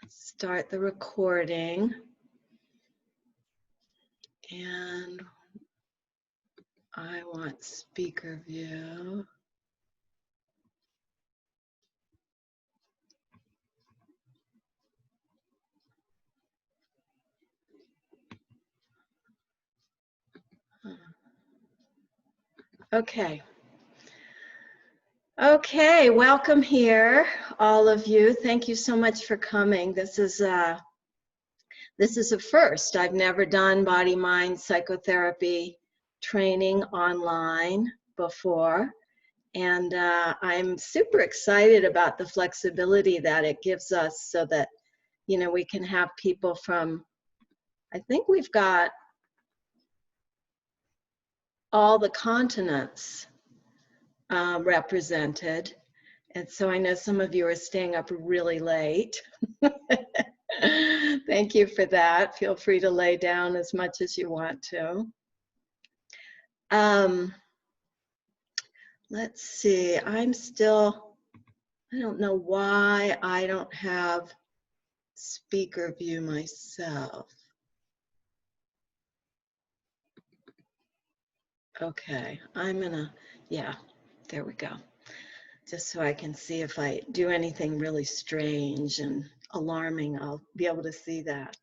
Start the recording, and I want speaker view. Okay. Okay, welcome here, all of you. Thank you so much for coming. This is a first. I've never done body-mind psychotherapy training online before, and I'm super excited about the flexibility that it gives us so that, you know, we can have people from, I think we've got all the continents represented. And so I know some of you are staying up really late. Thank you for that. Feel free to lay down as much as you want to. Let's see, I don't know why I don't have speaker view myself. Okay, yeah, there we go. Just so I can see if I do anything really strange and alarming, I'll be able to see that.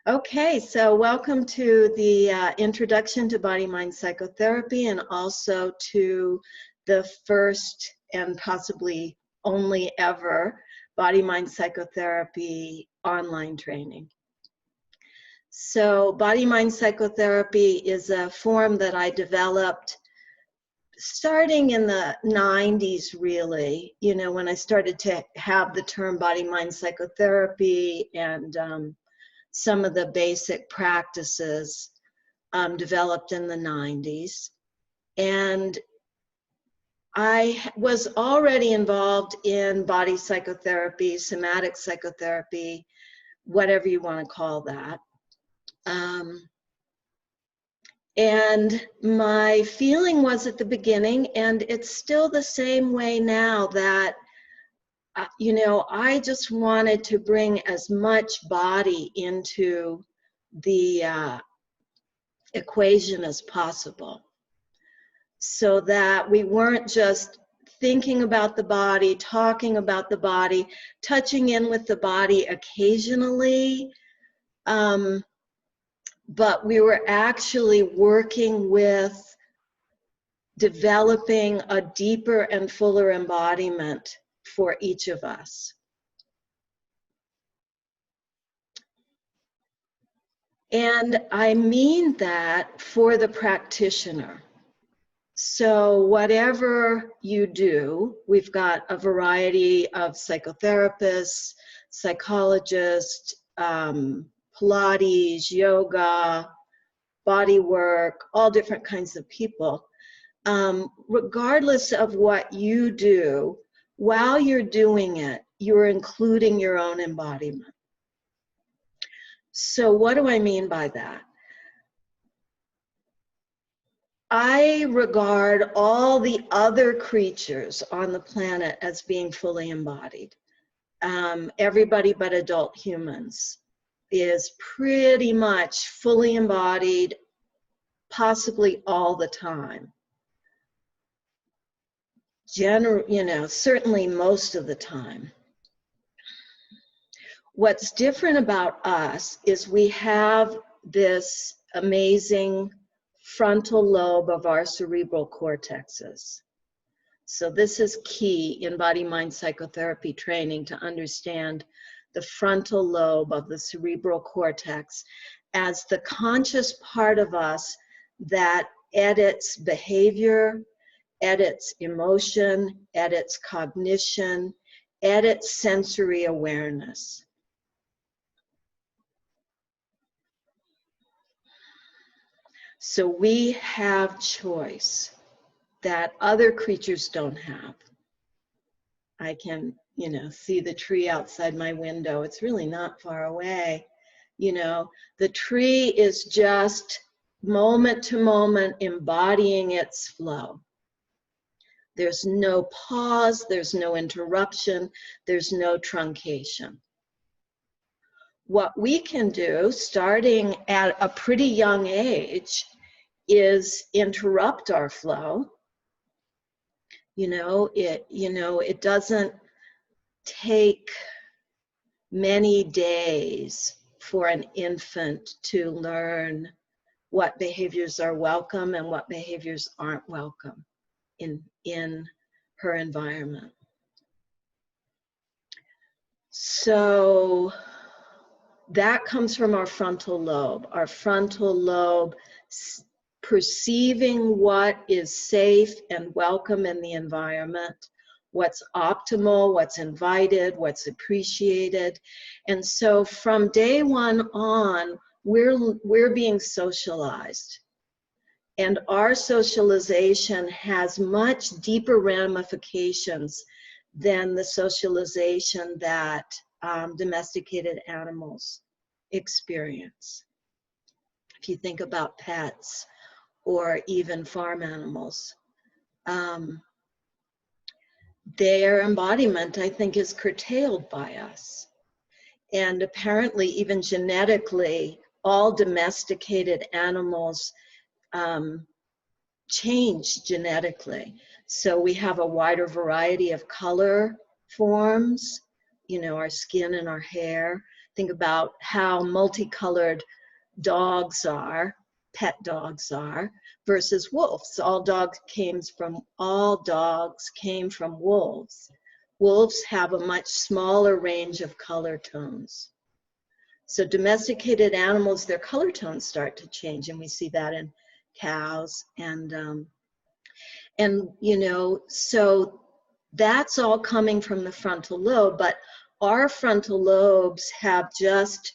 Okay, so welcome to the introduction to body-mind psychotherapy, and also to the first and possibly only ever body-mind psychotherapy online training. So body-mind psychotherapy is a form that I developed starting in the 90s, really, you know, when I started to have the term body-mind psychotherapy and some of the basic practices developed in the 90s. And I was already involved in body psychotherapy, somatic psychotherapy, whatever you want to call that. And my feeling was at the beginning, and it's still the same way now, that you know, I just wanted to bring as much body into the equation as possible, so that we weren't just thinking about the body, talking about the body, touching in with the body occasionally, but we were actually working with developing a deeper and fuller embodiment for each of us. And I mean that for the practitioner. So whatever you do, we've got a variety of psychotherapists, psychologists, Pilates, yoga, body work, all different kinds of people. Regardless of what you do, while you're doing it, you're including your own embodiment. So what do I mean by that? I regard all the other creatures on the planet as being fully embodied. Everybody but adult humans is pretty much fully embodied, possibly all the time. You know, certainly most of the time. What's different about us is we have this amazing frontal lobe of our cerebral cortexes. So this is key in body-mind psychotherapy training, to understand the frontal lobe of the cerebral cortex as the conscious part of us that edits behavior, edits emotion, edits cognition, edits sensory awareness. So we have choice that other creatures don't have. I can, you know, see the tree outside my window. It's really not far away. You know, the tree is just moment to moment embodying its flow. There's no pause, there's no interruption, there's no truncation. what we can do, starting at a pretty young age, is interrupt our flow. It doesn't take many days for an infant to learn what behaviors are welcome and what behaviors aren't welcome in her environment. So that comes from our frontal lobe. Our frontal lobe perceiving what is safe and welcome in the environment, what's optimal, what's invited, what's appreciated. And so from day one on, we're being socialized. And our socialization has much deeper ramifications than the socialization that domesticated animals experience. If you think about pets or even farm animals, their embodiment, I think, is curtailed by us. And apparently, even genetically, all domesticated animals change genetically. So we have a wider variety of color forms, our skin and our hair. Think about how multicolored dogs are, pet dogs are, versus wolves. All dogs came from wolves. Wolves have a much smaller range of color tones. So domesticated animals, their color tones start to change, and we see that in cows so that's all coming from the frontal lobe, but our frontal lobes have just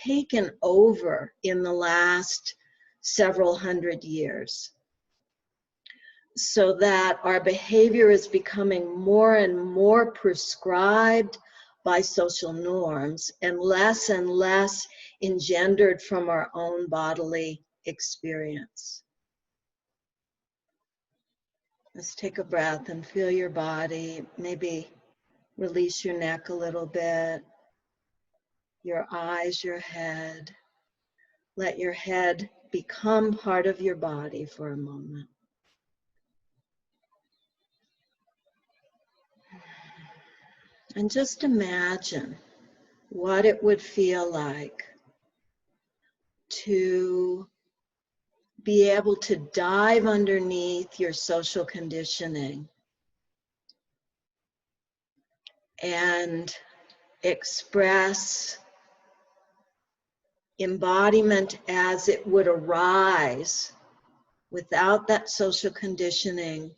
taken over in the last several hundred years, so that our behavior is becoming more and more prescribed by social norms and less engendered from our own bodily experience. Let's take a breath and feel your body. Maybe release your neck a little bit, your eyes, your head. Let your head become part of your body for a moment. And just imagine what it would feel like to be able to dive underneath your social conditioning and express embodiment as it would arise without that social conditioning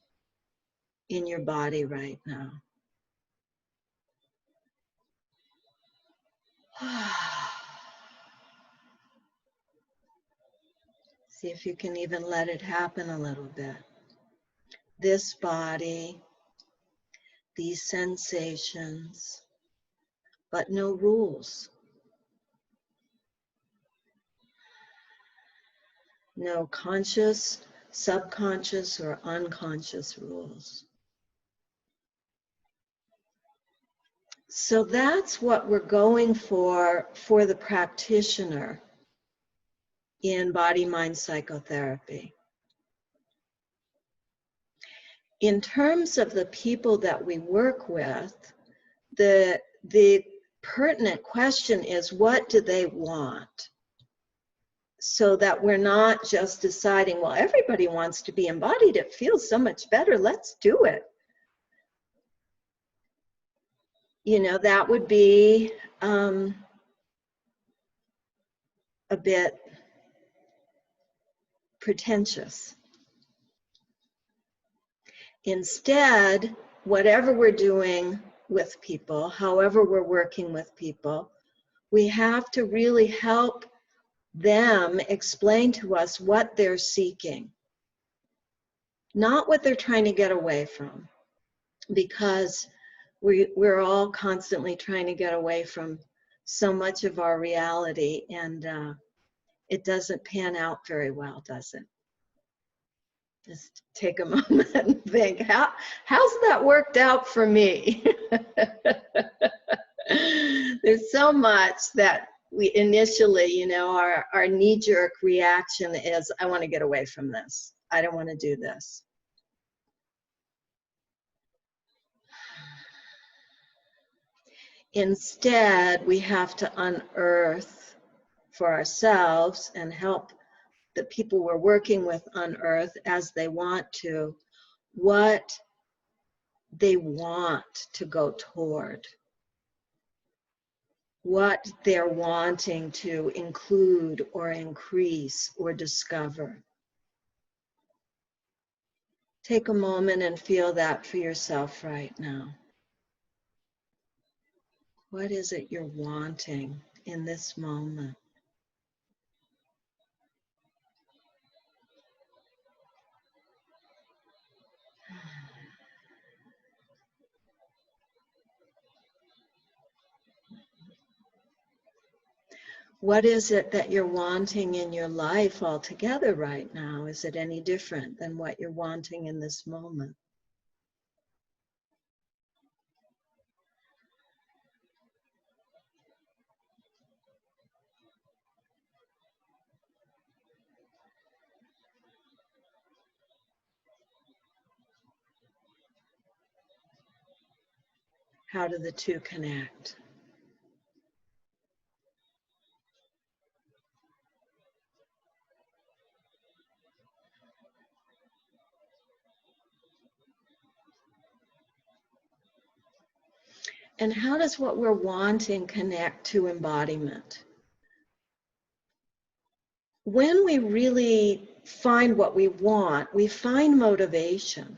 in your body right now. See if you can even let it happen a little bit. This body, these sensations, but no rules. No conscious, subconscious, or unconscious rules. So that's what we're going for the practitioner in body-mind psychotherapy. In terms of the people that we work with, the pertinent question is, what do they want? So that we're not just deciding, well, everybody wants to be embodied. It feels so much better. Let's do it. That would be a bit pretentious. Instead, whatever we're doing with people, however we're working with people, we have to really help them explain to us what they're seeking, not what they're trying to get away from, because we're all constantly trying to get away from so much of our reality, and it doesn't pan out very well, does it? Just take a moment and think, how's that worked out for me? There's so much that we initially, you know, our knee-jerk reaction is, I want to get away from this. I don't want to do this. Instead, we have to unearth for ourselves and help the people we're working with unearth as they want to, what they want to go toward, what they're wanting to include or increase or discover. Take a moment and feel that for yourself right now. What is it you're wanting in this moment? What is it that you're wanting in your life altogether right now? Is it any different than what you're wanting in this moment? How do the two connect? And how does what we're wanting connect to embodiment? When we really find what we want, we find motivation.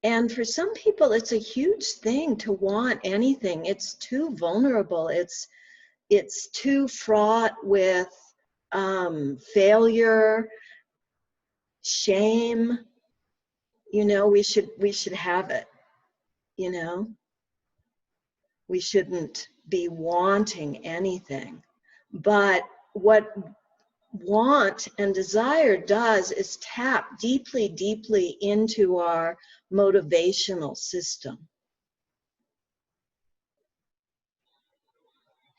And for some people, it's a huge thing to want anything. It's too vulnerable. It's too fraught with failure, shame. You know, we should have it. You know, we shouldn't be wanting anything. But what want and desire does is tap deeply, deeply into our motivational system.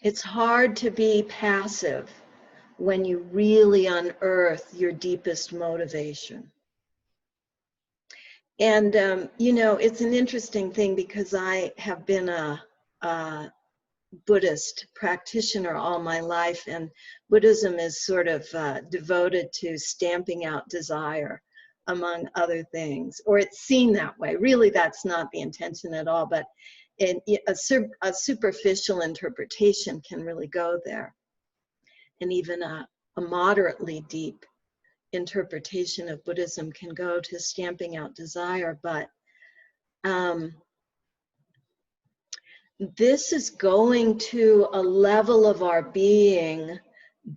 It's hard to be passive when you really unearth your deepest motivation. And, you know, it's an interesting thing because I have been a Buddhist practitioner all my life, and Buddhism is sort of devoted to stamping out desire, among other things, or it's seen that way. Really, that's not the intention at all, but a superficial interpretation can really go there. And even a moderately deep interpretation of Buddhism can go to stamping out desire, but this is going to a level of our being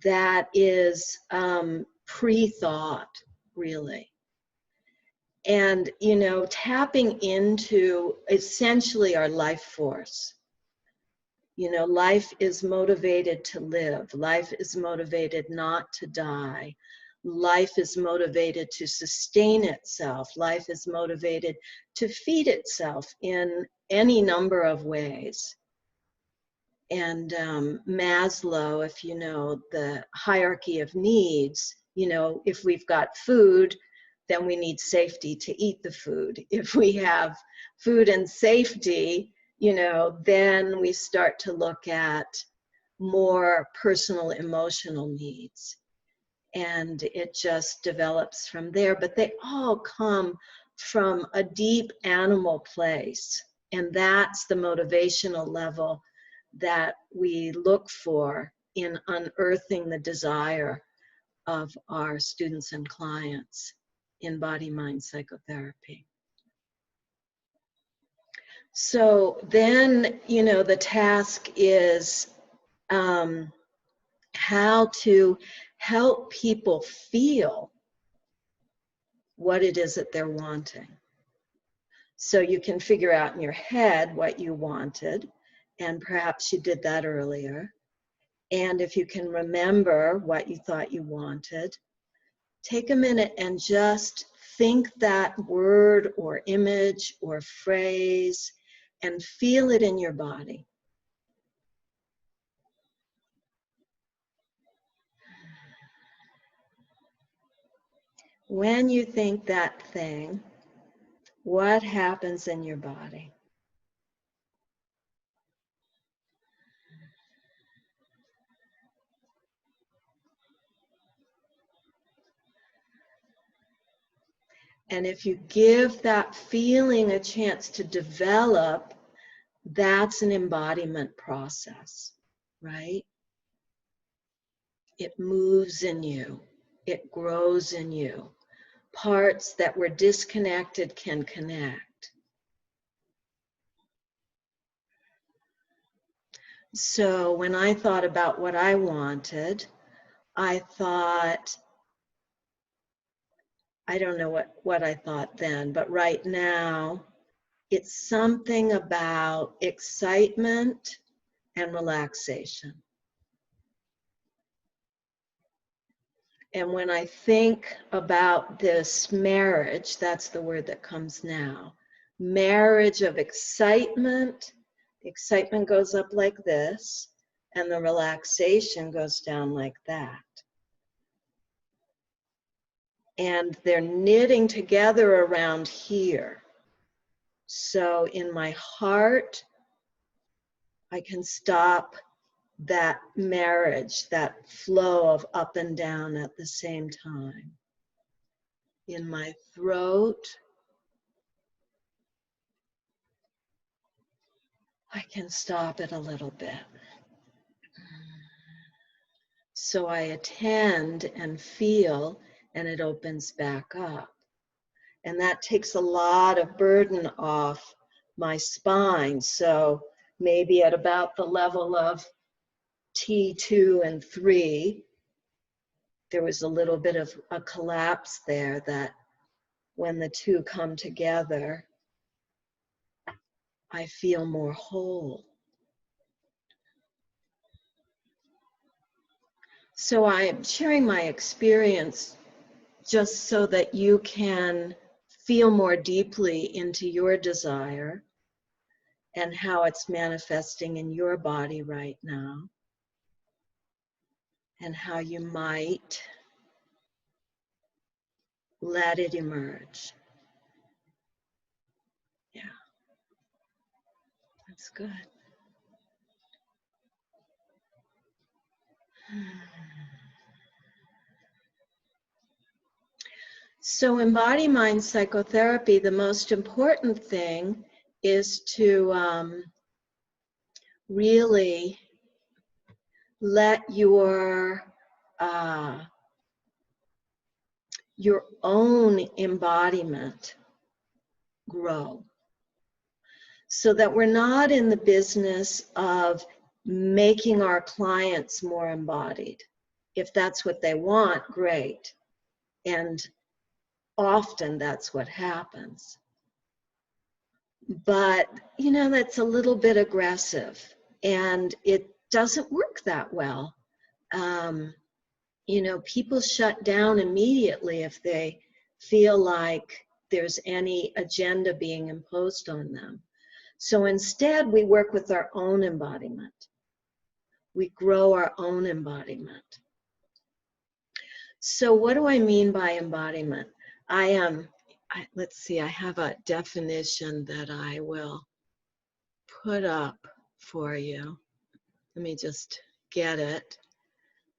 that is pre-thought, really. And, you know, tapping into essentially our life force. You know, life is motivated to live. Life is motivated not to die. Life is motivated to sustain itself. Life is motivated to feed itself in any number of ways. And Maslow, if you know the hierarchy of needs, you know, if we've got food, then we need safety to eat the food. If we have food and safety, you know, then we start to look at more personal emotional needs. And it just develops from there. But they all come from a deep animal place. And that's the motivational level that we look for in unearthing the desire of our students and clients in body-mind psychotherapy. So then, you know, the task is how to help people feel what it is that they're wanting. So you can figure out in your head what you wanted, and perhaps you did that earlier. And if you can remember what you thought you wanted, take a minute and just think that word or image or phrase and feel it in your body. when you think that thing, what happens in your body? And if you give that feeling a chance to develop, that's an embodiment process, right? It moves in you. It grows in you. Parts that were disconnected can connect. So when I thought about what I wanted, I thought, I don't know what I thought then, but right now, it's something about excitement and relaxation. And when I think about this marriage, that's the word that comes now, marriage of excitement, the excitement goes up like this, and the relaxation goes down like that. And they're knitting together around here. So in my heart, I can stop that marriage, that flow of up and down at the same time. In my throat, I can stop it a little bit. So I attend and feel, and it opens back up. And that takes a lot of burden off my spine. So maybe at about the level of T2 and 3, there was a little bit of a collapse there that when the two come together, I feel more whole. So I am sharing my experience just so that you can feel more deeply into your desire and how it's manifesting in your body right now, and how you might let it emerge. Yeah, that's good. So in body mind psychotherapy, the most important thing is to really let your own embodiment grow, so that we're not in the business of making our clients more embodied. If that's what they want, great. And often that's what happens. But, you know, that's a little bit aggressive, and it doesn't work that well. You know, people shut down immediately if they feel like there's any agenda being imposed on them. So instead, we work with our own embodiment. We grow our own embodiment. So what do I mean by embodiment? Let's see, I have a definition that I will put up for you. Let me just get it,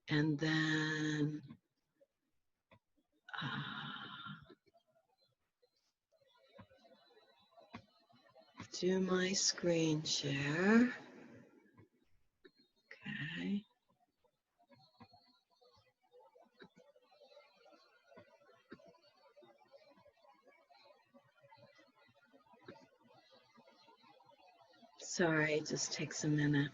and then do my screen share. Okay. Sorry, it just takes a minute.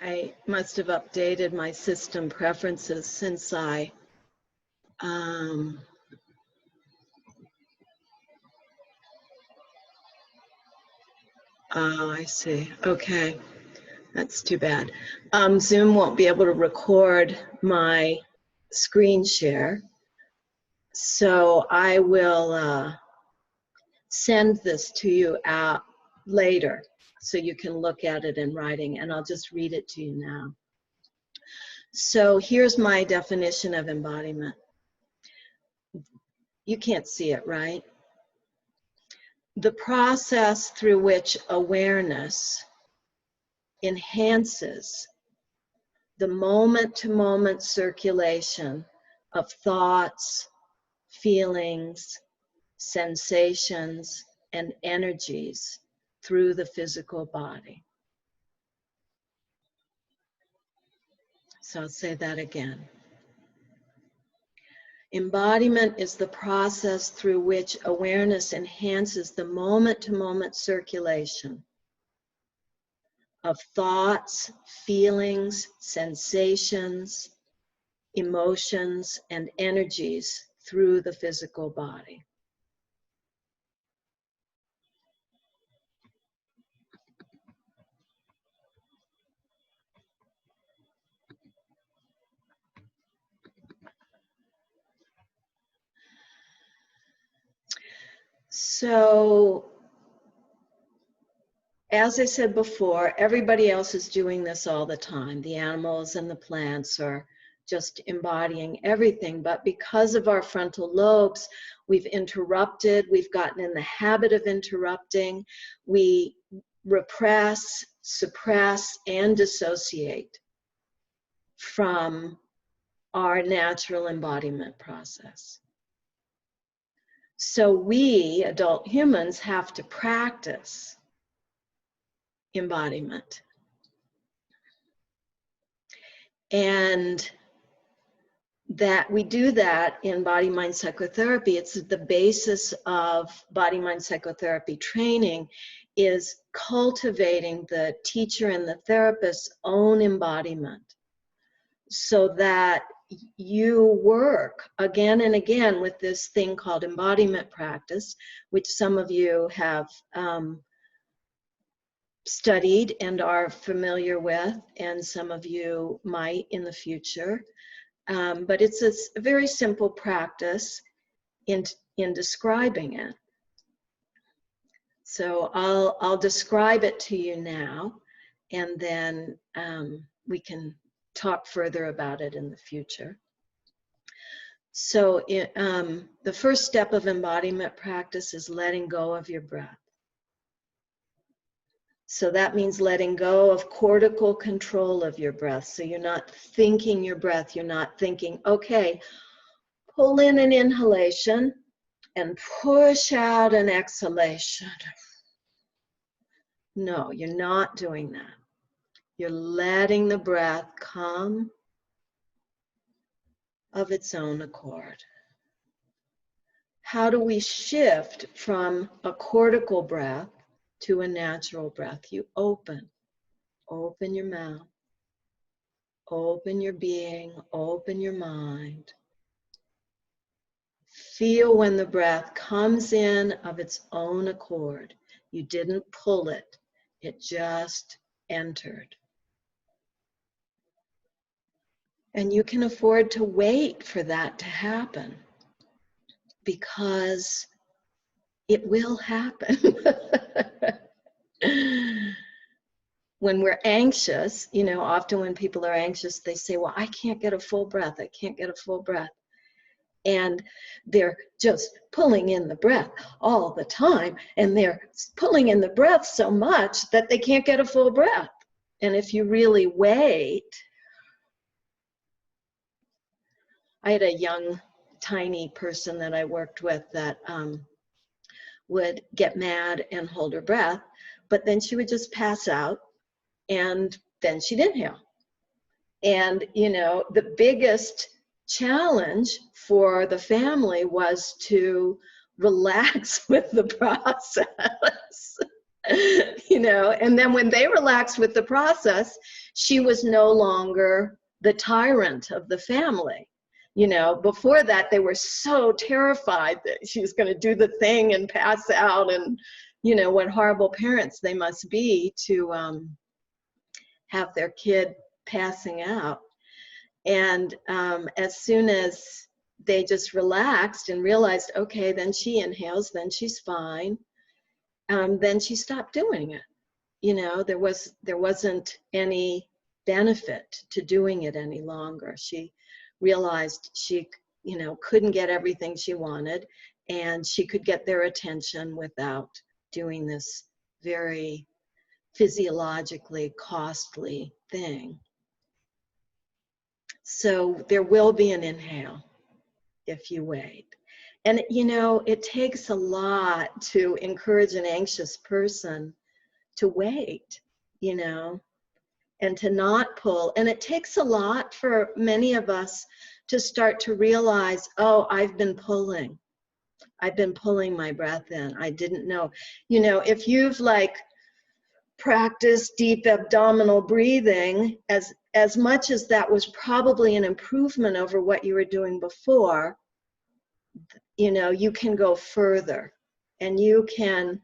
I must have updated my system preferences since I Oh, I see. Okay. That's too bad. Zoom won't be able to record my screen share. So I will send this to you out later so you can look at it in writing, and I'll just read it to you now. So here's my definition of embodiment. You can't see it, right? The process through which awareness enhances the moment-to-moment circulation of thoughts, feelings, sensations, and energies through the physical body. So I'll say that again. Embodiment is the process through which awareness enhances the moment-to-moment circulation of thoughts, feelings, sensations, emotions, and energies through the physical body. So, as I said before, everybody else is doing this all the time. The animals and the plants are just embodying everything. But because of our frontal lobes, we've interrupted, we've gotten in the habit of interrupting. We repress, suppress, and dissociate from our natural embodiment process. So we, adult humans, have to practice embodiment. And that we do that in body-mind psychotherapy. It's the basis of body-mind psychotherapy training is cultivating the teacher and the therapist's own embodiment so that you work again and again with this thing called embodiment practice, which some of you have studied and are familiar with, and some of you might in the future. But it's a very simple practice in describing it. So I'll describe it to you now, and then we can talk further about it in the future. So the first step of embodiment practice is letting go of your breath. So that means letting go of cortical control of your breath. So you're not thinking your breath, you're not thinking, okay, pull in an inhalation and push out an exhalation. No, you're not doing that. You're letting the breath come of its own accord. How do we shift from a cortical breath to a natural breath? You open your mouth, open your being, open your mind. Feel when the breath comes in of its own accord. You didn't pull it, it just entered. And you can afford to wait for that to happen because it will happen. When we're anxious, you know, often when people are anxious, they say, well, I can't get a full breath. I can't get a full breath. And they're just pulling in the breath all the time. And they're pulling in the breath so much that they can't get a full breath. And if you really wait, I had a young, tiny person that I worked with that would get mad and hold her breath, but then she would just pass out and then she'd inhale. And, you know, the biggest challenge for the family was to relax with the process, you know, and then when they relaxed with the process, she was no longer the tyrant of the family. You know, before that, they were so terrified that she was going to do the thing and pass out and you know, what horrible parents they must be to have their kid passing out. And as soon as they just relaxed and realized, okay, then she inhales, then she's fine, then she stopped doing it. You know, there wasn't any benefit to doing it any longer. She realized she, you know, couldn't get everything she wanted, and she could get their attention without doing this very physiologically costly thing. So there will be an inhale if you wait. And, you know, it takes a lot to encourage an anxious person to wait, you know, and to not pull. And it takes a lot for many of us to start to realize, oh, I've been pulling my breath in. I didn't know. You know, if you've like practiced deep abdominal breathing, as much as that was probably an improvement over what you were doing before, you know, you can go further, and you can,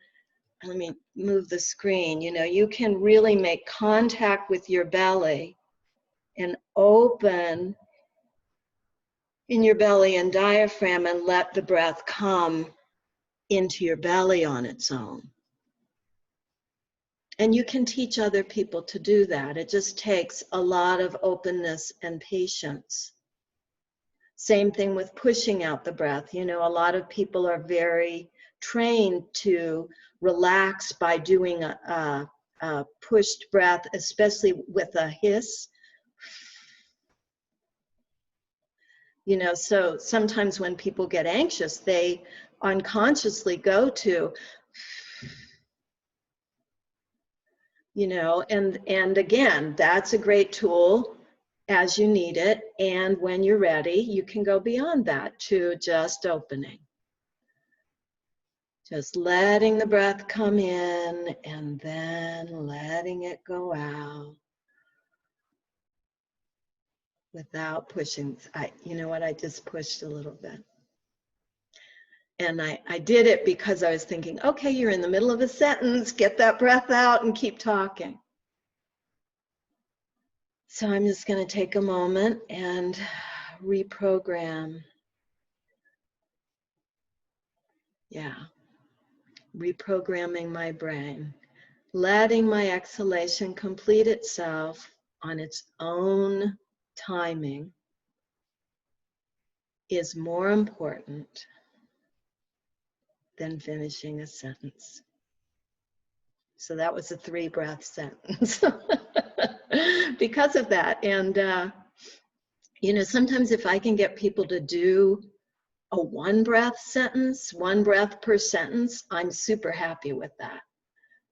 let me move the screen, you know, you can really make contact with your belly and open in your belly and diaphragm and let the breath come into your belly on its own. And you can teach other people to do that. It just takes a lot of openness and patience. Same thing with pushing out the breath. You know, a lot of people are very trained to relax by doing a pushed breath, especially with a hiss. You know, so sometimes when people get anxious, they unconsciously go to, you know, and again, that's a great tool as you need it. And when you're ready, you can go beyond that to just opening. Just letting the breath come in and then letting it go out without pushing. You know what, I just pushed a little bit. And I did it because I was thinking, okay, you're in the middle of a sentence, get that breath out and keep talking. So I'm just going to take a moment and reprogram. Yeah, reprogramming my brain, letting my exhalation complete itself on its own timing is more important than finishing a sentence. So that was a 3-breath sentence because of that. And, you know, sometimes if I can get people to do a 1-breath sentence, 1 breath per sentence, I'm super happy with that.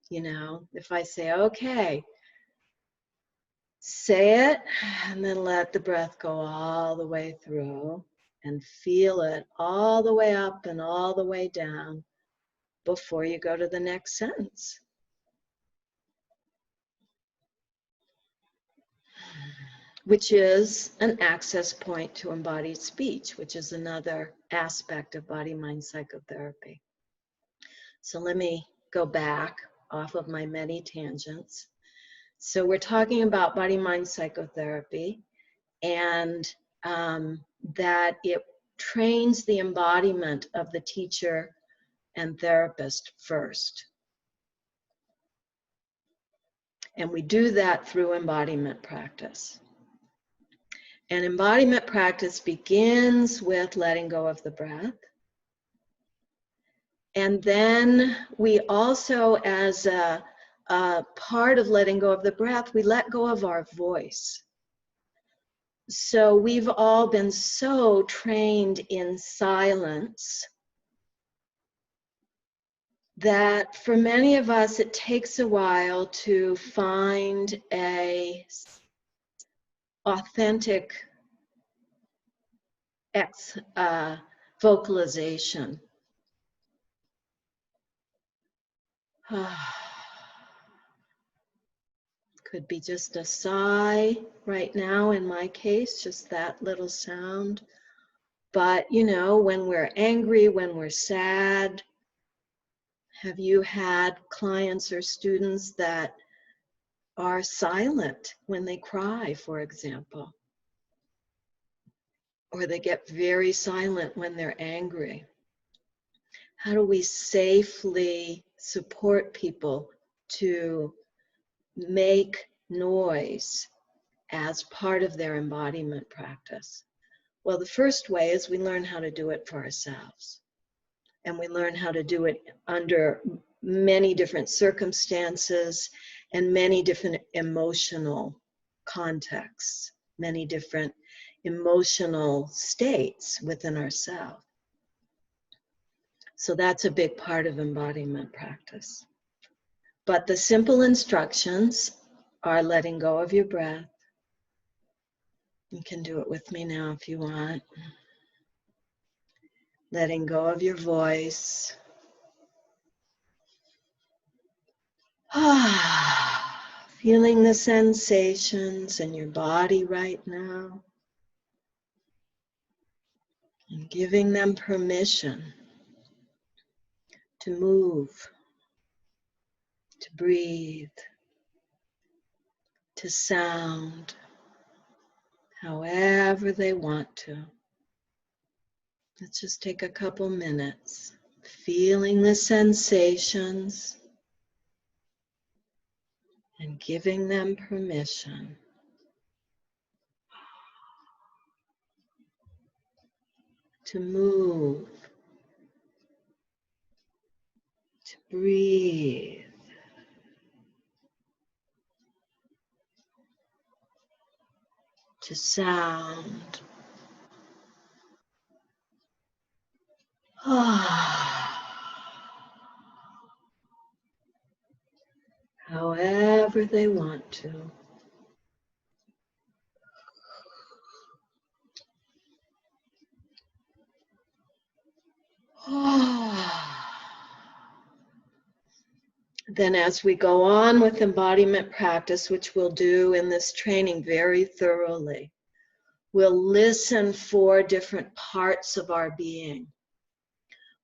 You know, if I say, okay, say it, and then let the breath go all the way through and feel it all the way up and all the way down before you go to the next sentence. Which is an access point to embodied speech, which is another aspect of body-mind psychotherapy. So let me go back off of my many tangents. So we're talking about body-mind psychotherapy, and that it trains the embodiment of the teacher and therapist first. And we do that through embodiment practice. And embodiment practice begins with letting go of the breath. And then we also, as a part of letting go of the breath, we let go of our voice. So we've all been so trained in silence that for many of us, it takes a while to find a authentic vocalization. Could be just a sigh right now in my case, just that little sound. But, you know, when we're angry, when we're sad, Have you had clients or students that are silent when they cry, for example? Or they get very silent when they're angry? How do we safely support people to make noise as part of their embodiment practice? Well, the first way is we learn how to do it for ourselves. And we learn how to do it under many different circumstances and many different emotional contexts, many different emotional states within ourselves. So that's a big part of embodiment practice. But the simple instructions are letting go of your breath. You can do it with me now if you want. Letting go of your voice. Feeling the sensations in your body right now. And giving them permission to move, to breathe, to sound, however they want to. Let's just take a couple minutes, feeling the sensations and giving them permission. To move, to breathe, to sound. However they want to. Then as we go on with embodiment practice, which we'll do in this training very thoroughly, we'll listen for different parts of our being.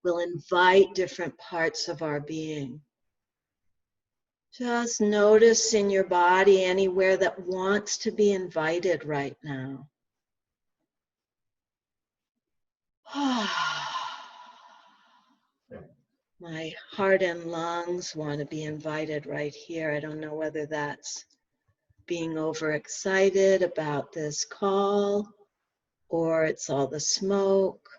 We'll invite different parts of our being. Just notice in your body anywhere that wants to be invited right now. My heart and lungs want to be invited right here. I don't know whether that's being overexcited about this call or it's all the smoke.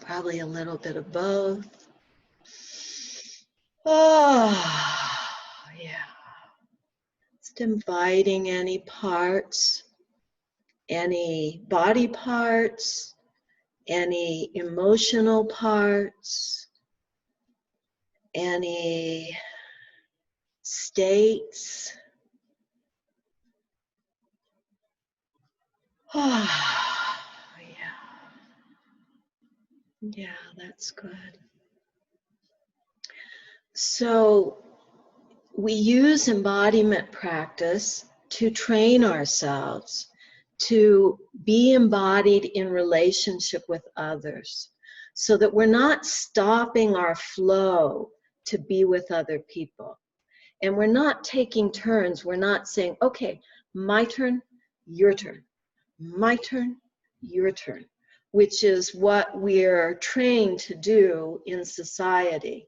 Probably a little bit of both. Yeah. Just inviting any parts, any body parts, any emotional parts, any states. Yeah, that's good. So we use embodiment practice to train ourselves to be embodied in relationship with others, so that we're not stopping our flow to be with other people. And we're not taking turns. We're not saying, okay, my turn, your turn, my turn, your turn, which is what we're trained to do in society.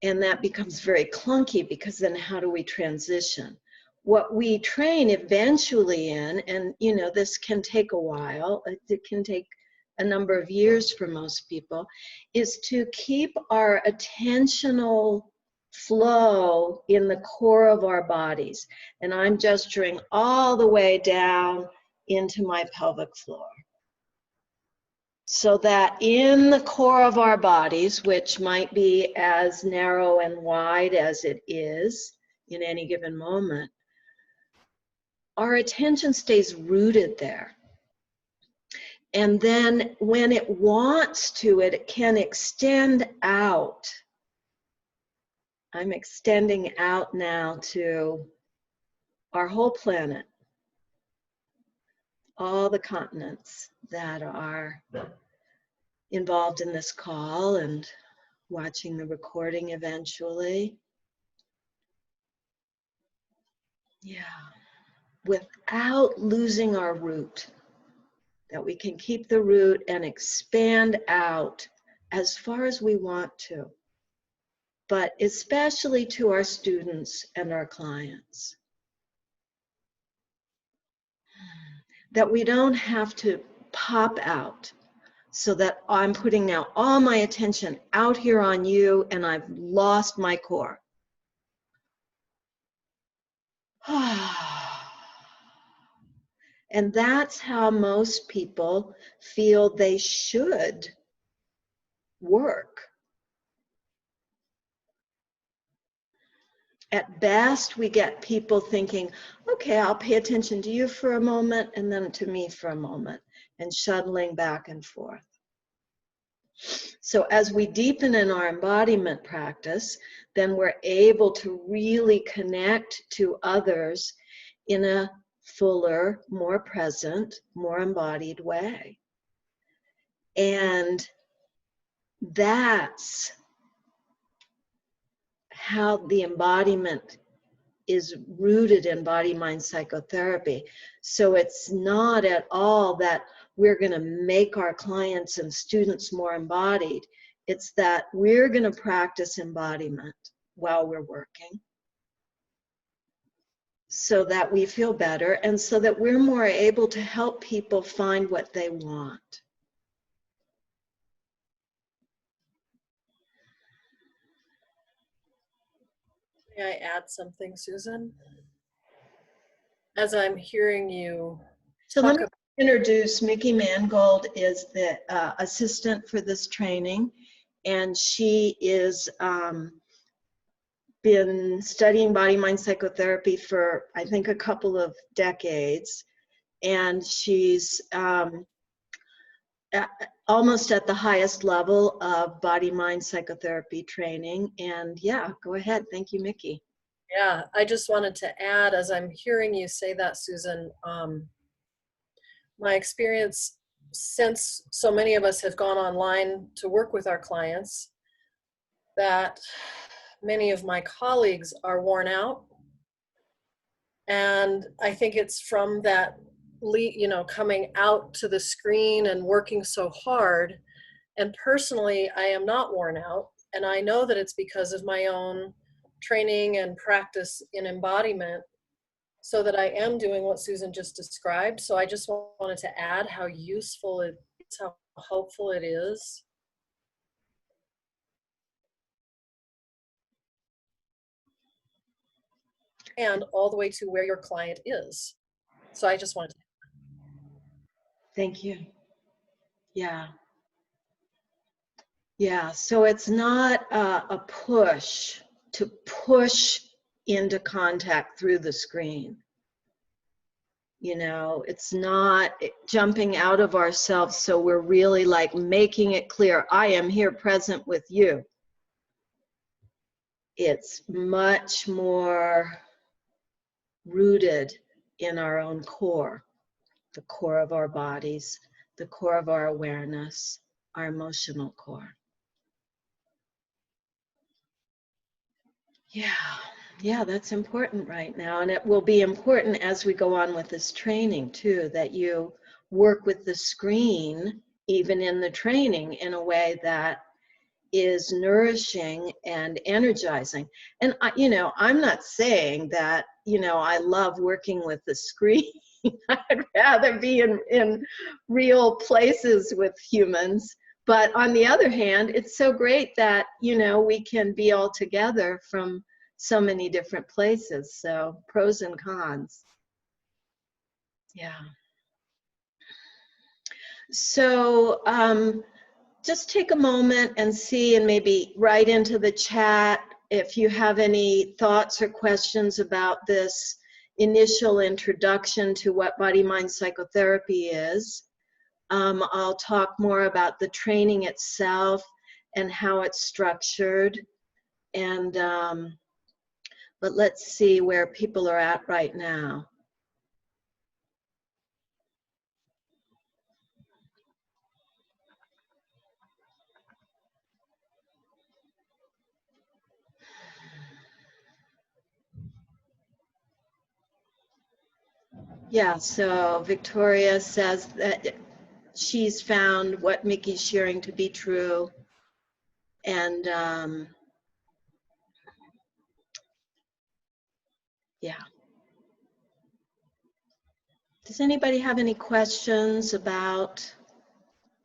And that becomes very clunky, because then how do we transition? What we train eventually in, and you know, this can take a while, it can take a number of years for most people, is to keep our attentional flow in the core of our bodies. And I'm gesturing all the way down into my pelvic floor. So that in the core of our bodies, which might be as narrow and wide as it is in any given moment, our attention stays rooted there. And then when it wants to, it can extend out. I'm extending out now to our whole planet, all the continents that are involved in this call and watching the recording eventually. Yeah, without losing our root, that we can keep the root and expand out as far as we want to, but especially to our students and our clients. That we don't have to pop out so that I'm putting now all my attention out here on you and I've lost my core. And that's how most people feel they should work. At best, we get people thinking, okay, I'll pay attention to you for a moment and then to me for a moment, and shuttling back and forth. So as we deepen in our embodiment practice, then we're able to really connect to others in a fuller, more present, more embodied way. And that's how the embodiment is rooted in body-mind psychotherapy. So it's not at all that we're going to make our clients and students more embodied. It's that we're going to practice embodiment while we're working so that we feel better and so that we're more able to help people find what they want. May I add something, Susan? As I'm hearing you So talk let me introduce Mickey Mangold is the assistant for this training, and she is been studying body-mind psychotherapy for, I think, a couple of decades, and she's almost at the highest level of body-mind psychotherapy training. And yeah, go ahead. Thank you, Mickey. Yeah, I just wanted to add, as I'm hearing you say that, Susan, my experience since so many of us have gone online to work with our clients, that many of my colleagues are worn out. And I think it's from that, coming out to the screen and working so hard. And personally, I am not worn out. And I know that it's because of my own training and practice in embodiment, so that I am doing what Susan just described. So I just wanted to add how useful it is, how helpful it is. And all the way to where your client is. So I just wanted to. Thank you. Yeah. Yeah, so it's not a push to push into contact through the screen. You know, it's not jumping out of ourselves, so we're really like making it clear, I am here present with you. It's much more rooted in our own core, the core of our bodies, the core of our awareness, our emotional core. Yeah, that's important right now. And it will be important as we go on with this training too, that you work with the screen, even in the training, in a way that is nourishing and energizing. And I'm not saying that, I love working with the screen. I'd rather be in real places with humans. But on the other hand, it's so great that, we can be all together from so many different places. So pros and cons. Yeah. So just take a moment and see, and maybe write into the chat if you have any thoughts or questions about this initial introduction to what body-mind psychotherapy is. I'll talk more about the training itself and how it's structured. And but let's see where people are at right now. Yeah, so Victoria says that she's found what Mickey's sharing to be true. And yeah. Does anybody have any questions about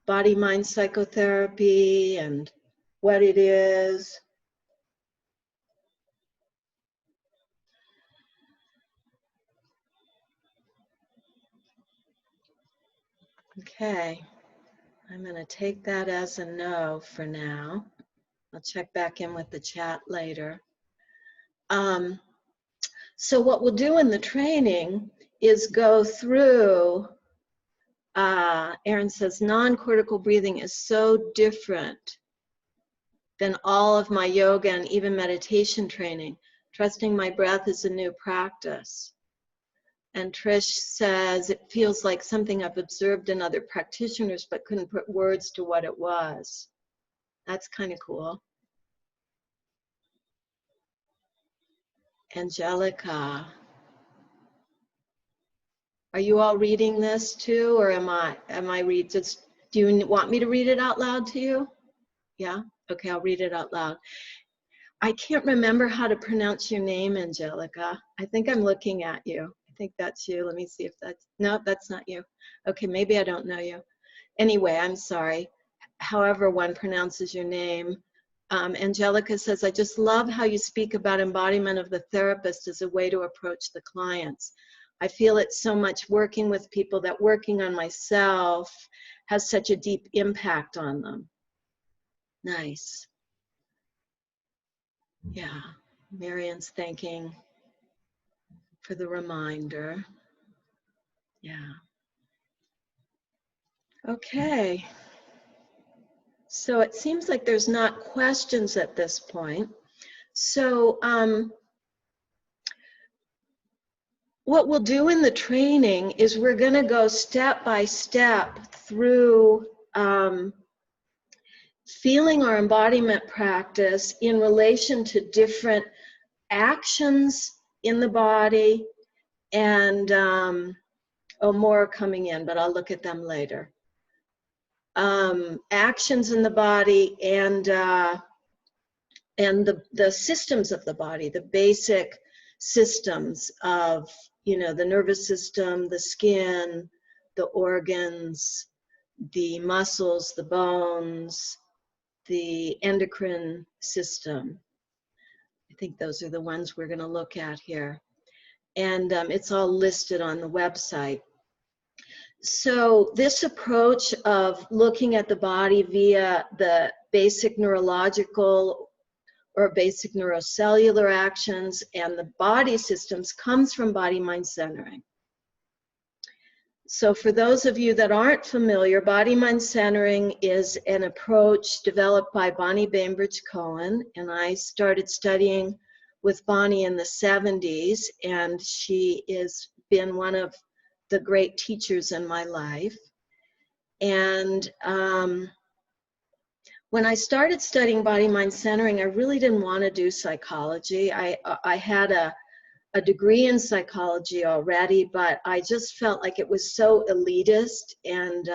body-mind psychotherapy and what it is? Okay, I'm going to take that as a no for now. I'll check back in with the chat later. So what we'll do in the training is go through, Aaron says, non-cortical breathing is so different than all of my yoga and even meditation training. Trusting my breath is a new practice. And Trish says, it feels like something I've observed in other practitioners but couldn't put words to what it was. That's kind of cool. Angelica, are you all reading this too, or am I do you want me to read it out loud to you? Yeah? Okay, I'll read it out loud. I can't remember how to pronounce your name, Angelica. I think I'm looking at you. I think that's you. Let me see if that's, no, that's not you. Okay, maybe I don't know you. Anyway, I'm sorry. However one pronounces your name. Angelica says, I just love how you speak about embodiment of the therapist as a way to approach the clients. I feel it's so much working with people that working on myself has such a deep impact on them. Nice. Yeah, Marion's thanking for the reminder. Yeah. Okay. So it seems like there's not questions at this point. So what we'll do in the training is we're going to go step by step through feeling our embodiment practice in relation to different actions in the body, and more are coming in, but I'll look at them later. Actions in the body and the systems of the body, the basic systems of, you know, the nervous system, the skin, the organs, the muscles, the bones, the endocrine system. I think those are the ones we're going to look at here. And it's all listed on the website. So this approach of looking at the body via the basic neurological or basic neurocellular actions and the body systems comes from body-mind centering. So for those of you that aren't familiar, body-mind centering is an approach developed by Bonnie Bainbridge Cohen, and I started studying with Bonnie in the 70s, and she has been one of the great teachers in my life. And when I started studying body-mind centering, I really didn't want to do psychology. I had a degree in psychology already, but I just felt like it was so elitist and,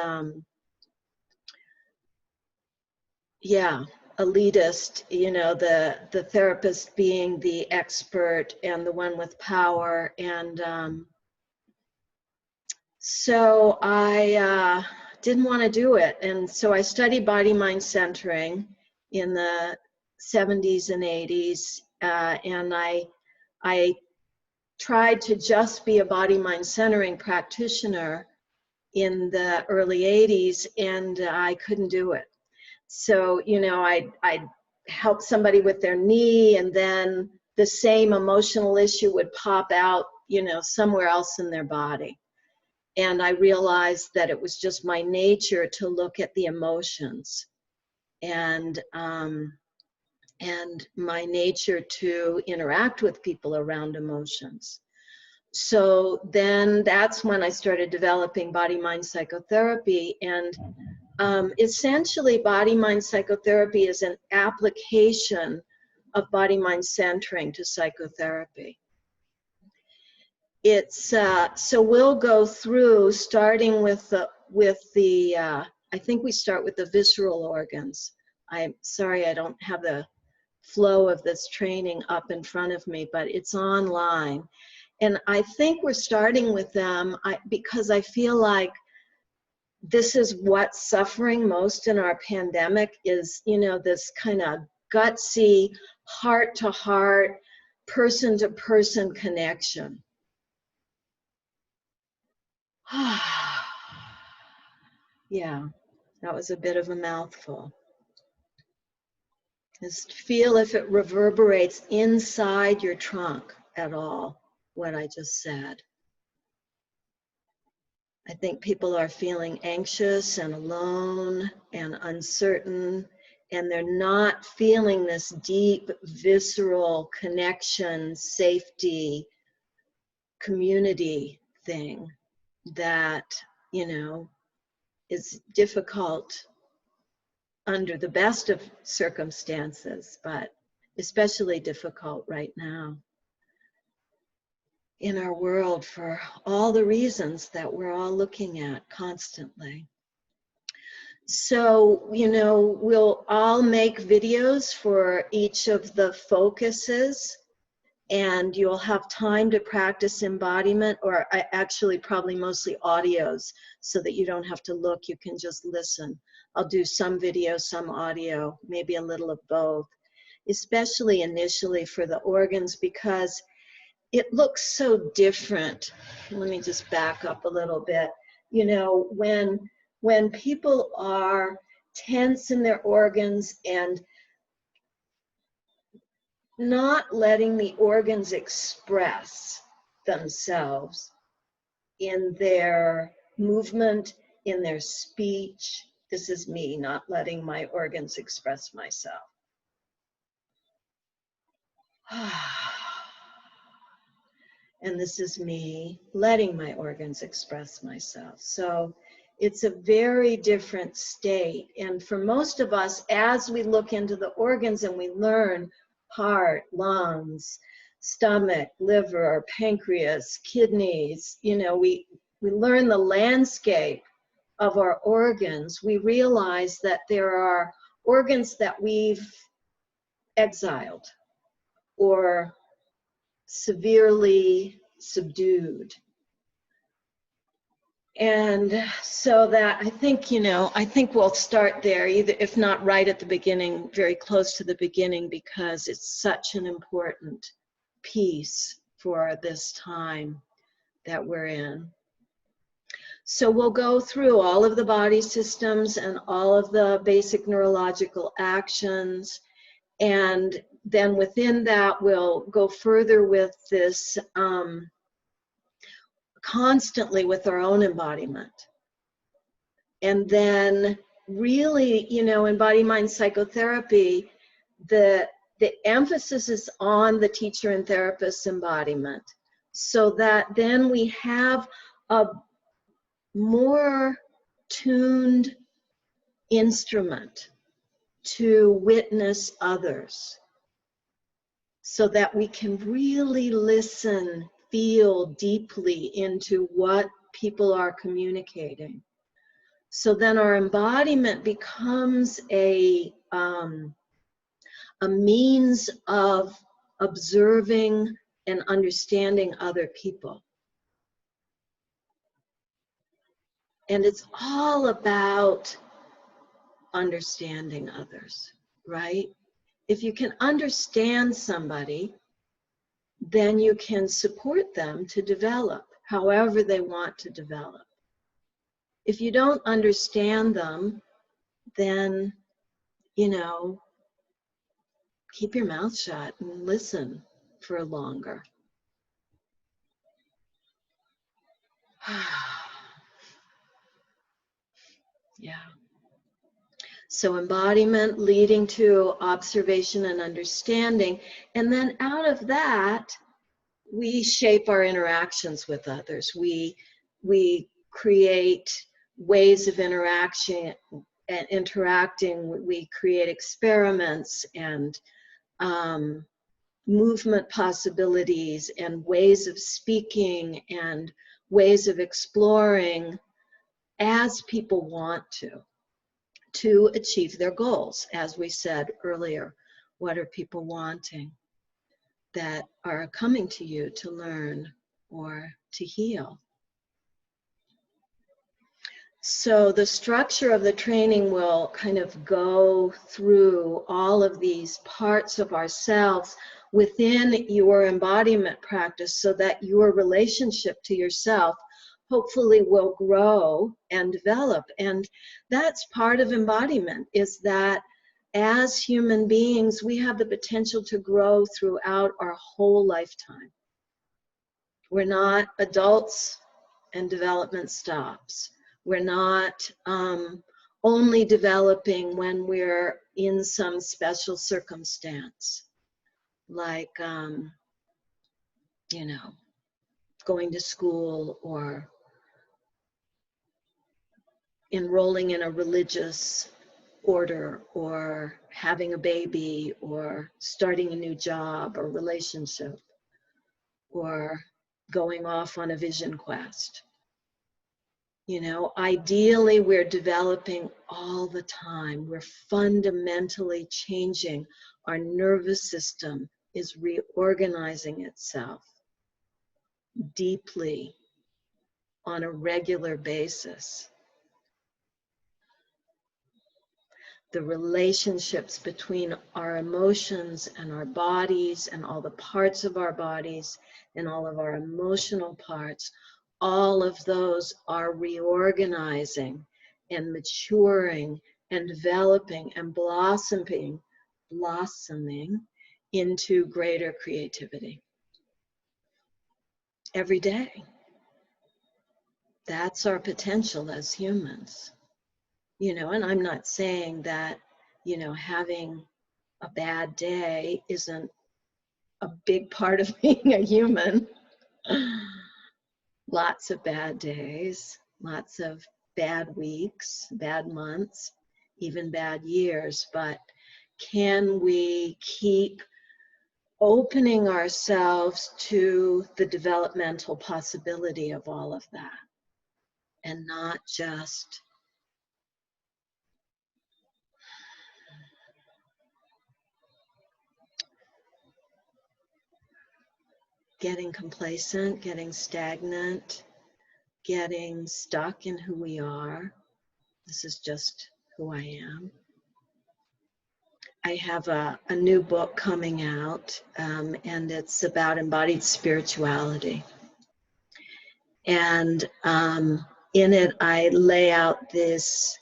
yeah, elitist, you know, the therapist being the expert and the one with power. And so I didn't want to do it. And so I studied body-mind centering in the 70s and 80s. And I tried to just be a body-mind centering practitioner in the early 80s, and I couldn't do it. So, you know, I'd help somebody with their knee, and then the same emotional issue would pop out, you know, somewhere else in their body. And I realized that it was just my nature to look at the emotions and my nature to interact with people around emotions. So then that's when I started developing body-mind psychotherapy. And essentially, body-mind psychotherapy is an application of body-mind centering to psychotherapy. it's so we'll go through starting with the I think we start with the visceral organs. I'm sorry I don't have the flow of this training up in front of me, but it's online. And I think we're starting with them because I feel like this is what's suffering most in our pandemic is, you know, this kind of gutsy, heart-to-heart, person-to-person connection. Yeah, that was a bit of a mouthful. Just feel if it reverberates inside your trunk at all, what I just said. I think people are feeling anxious and alone and uncertain, and they're not feeling this deep, visceral connection, safety, community thing that, you know, is difficult under the best of circumstances, but especially difficult right now in our world for all the reasons that we're all looking at constantly. So, you know, we'll all make videos for each of the focuses, and you'll have time to practice embodiment, or actually probably mostly audios, so that you don't have to look, you can just listen. I'll do some video, some audio, maybe a little of both, especially initially for the organs, because it looks so different. Let me just back up a little bit. You know, when people are tense in their organs and not letting the organs express themselves in their movement, in their speech. This is me not letting my organs express myself. And this is me letting my organs express myself. So it's a very different state. And for most of us, as we look into the organs and we learn heart, lungs, stomach, liver, pancreas, kidneys, you know, we learn the landscape of our organs, we realize that there are organs that we've exiled or severely subdued. And so that I think, you know, I think we'll start there, either if not right at the beginning, very close to the beginning, because it's such an important piece for this time that we're in. So we'll go through all of the body systems and all of the basic neurological actions, and then within that we'll go further with this constantly with our own embodiment. And then really, you know, in body mind psychotherapy, the emphasis is on the teacher and therapist's embodiment, so that then we have a more tuned instrument to witness others, so that we can really listen, feel deeply into what people are communicating. So then our embodiment becomes a means of observing and understanding other people. And it's all about understanding others, right? If you can understand somebody, then you can support them to develop however they want to develop. If you don't understand them, then, you know, keep your mouth shut and listen for longer. Yeah. So embodiment leading to observation and understanding. And then out of that, we shape our interactions with others. We create ways of interaction and interacting. We create experiments and movement possibilities and ways of speaking and ways of exploring as people want to achieve their goals. As we said earlier, what are people wanting that are coming to you to learn or to heal? So the structure of the training will kind of go through all of these parts of ourselves within your embodiment practice so that your relationship to yourself hopefully will grow and develop. And that's part of embodiment, is that as human beings, we have the potential to grow throughout our whole lifetime. We're not adults and development stops. We're not only developing when we're in some special circumstance, like, you know, going to school or enrolling in a religious order or having a baby or starting a new job or relationship or going off on a vision quest. You know, ideally, we're developing all the time. We're fundamentally changing. Our nervous system is reorganizing itself deeply on a regular basis. The relationships between our emotions and our bodies and all the parts of our bodies and all of our emotional parts, all of those are reorganizing and maturing and developing and blossoming into greater creativity every day. That's our potential as humans. You know, and I'm not saying that, you know, having a bad day isn't a big part of being a human. Lots of bad days, lots of bad weeks, bad months, even bad years. But can we keep opening ourselves to the developmental possibility of all of that and not just getting complacent, getting stagnant, getting stuck in who we are? This is just who I am. I have a new book coming out, and it's about embodied spirituality. And in it, I lay out this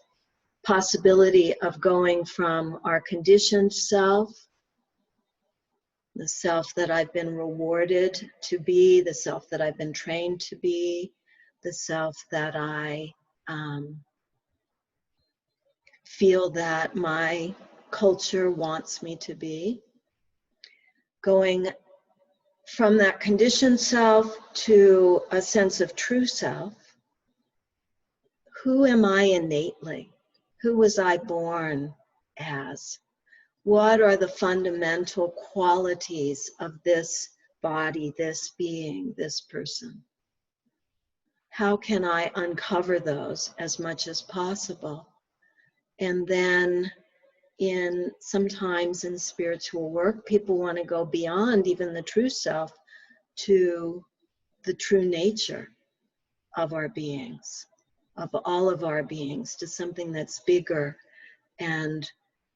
possibility of going from our conditioned self, the self that I've been rewarded to be, the self that I've been trained to be, the self that I feel that my culture wants me to be, going from that conditioned self to a sense of true self. Who am I innately? Who was I born as? What are the fundamental qualities of this body, this being, this person? How can I uncover those as much as possible? And then sometimes in spiritual work, people want to go beyond even the true self to the true nature of our beings, of all of our beings, to something that's bigger and